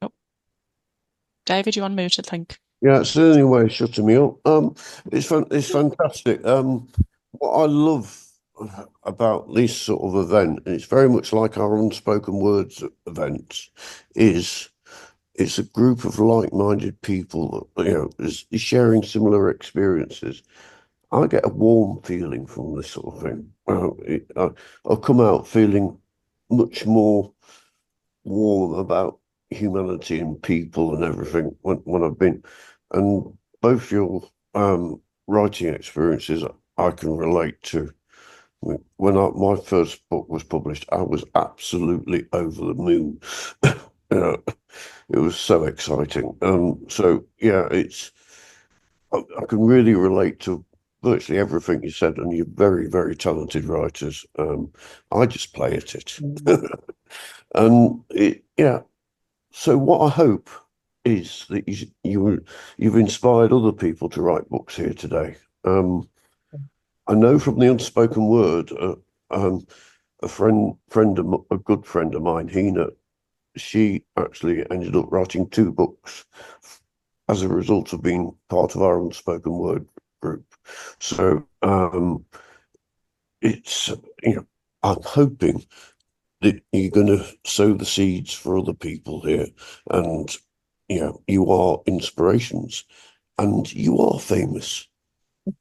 Oh. David, you're unmuted, I think. Yeah, it's the only way of shutting me up. It's fantastic. What I love about this sort of event, and it's very much like our unspoken words events, is it's a group of like-minded people that, you know, is sharing similar experiences. I get a warm feeling from this sort of thing. I'll come out feeling much more warm about humanity and people and everything when I've been. And both your writing experiences I can relate to. When my first book was published, I was absolutely over the moon. You know, it was so exciting. So yeah, I can really relate to virtually everything you said, and you're very, very talented writers. I just play at it. And so what I hope is that you've inspired other people to write books here today. I know from the unspoken word, a good friend of mine, Hina, she actually ended up writing 2 books as a result of being part of our unspoken word group. So it's, I'm hoping that you're going to sow the seeds for other people here, and you are inspirations, and you are famous.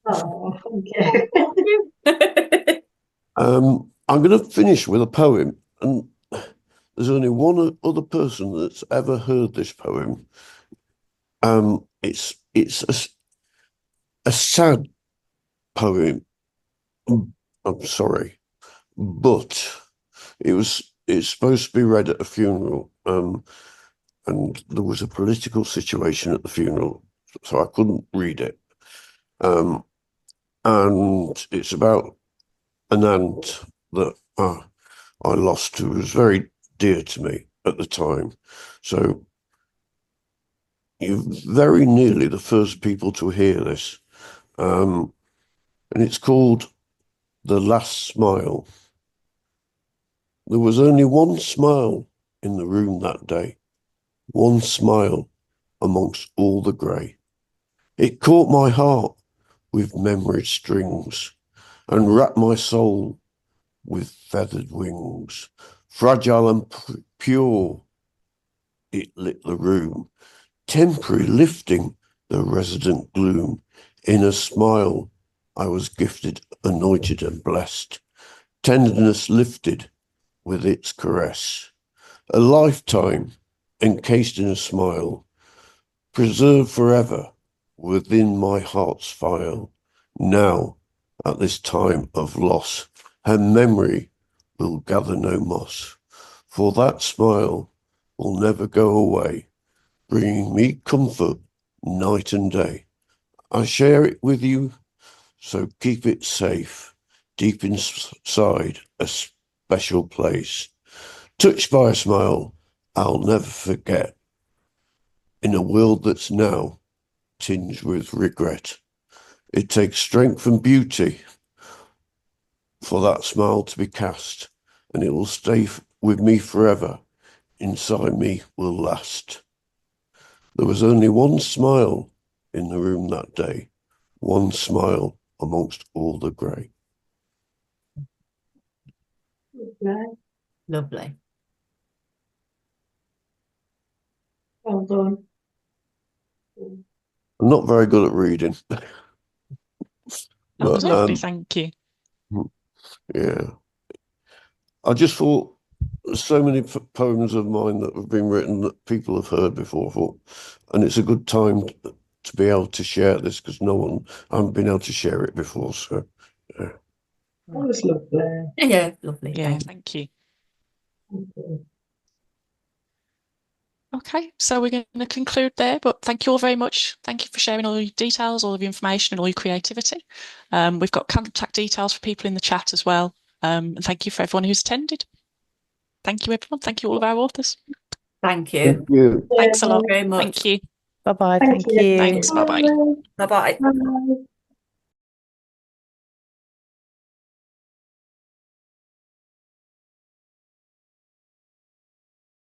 Oh, thank you. I'm going to finish with a poem, and there's only one other person that's ever heard this poem. It's a sad poem. I'm sorry, but it's supposed to be read at a funeral. And there was a political situation at the funeral, so I couldn't read it. And it's about an aunt that I lost, who was very dear to me at the time. So you're very nearly the first people to hear this. And it's called The Last Smile. There was only one smile in the room that day, one smile amongst all the grey. It caught my heart with memory strings and wrapped my soul with feathered wings. Fragile and pure, it lit the room, temporary lifting the resident gloom. In a smile I was gifted, anointed and blessed, tenderness lifted with its caress. A lifetime encased in a smile, preserved forever within my heart's file. Now, at this time of loss, her memory will gather no moss, for that smile will never go away, bringing me comfort night and day. I share it with you, so keep it safe, deep inside a special place. Touched by a smile I'll never forget, in a world that's now tinged with regret. It takes strength and beauty for that smile to be cast, and it will stay with me forever, inside me will last. There was only one smile in the room that day, one smile amongst all the grey. Lovely. Well done. I'm not very good at reading. That was But, lovely, thank you. yeah. I just thought so many poems of mine that have been written that people have heard before, and it's a good time to be able to share this, because I haven't been able to share it before. So, yeah. That was lovely. Yeah, lovely. Yeah, Thank you. thank you. Okay, so we're going to conclude there, but thank you all very much. Thank you for sharing all your details, all of your information and all your creativity. We've got contact details for people in the chat as well. And thank you for everyone who's attended. Thank you, everyone. Thank you, all of our authors. Thank you. Thank you. Thanks a lot. Very much. Thank you. Bye bye. Thank Thank you. you. Thanks. Bye-bye. Bye bye. Bye.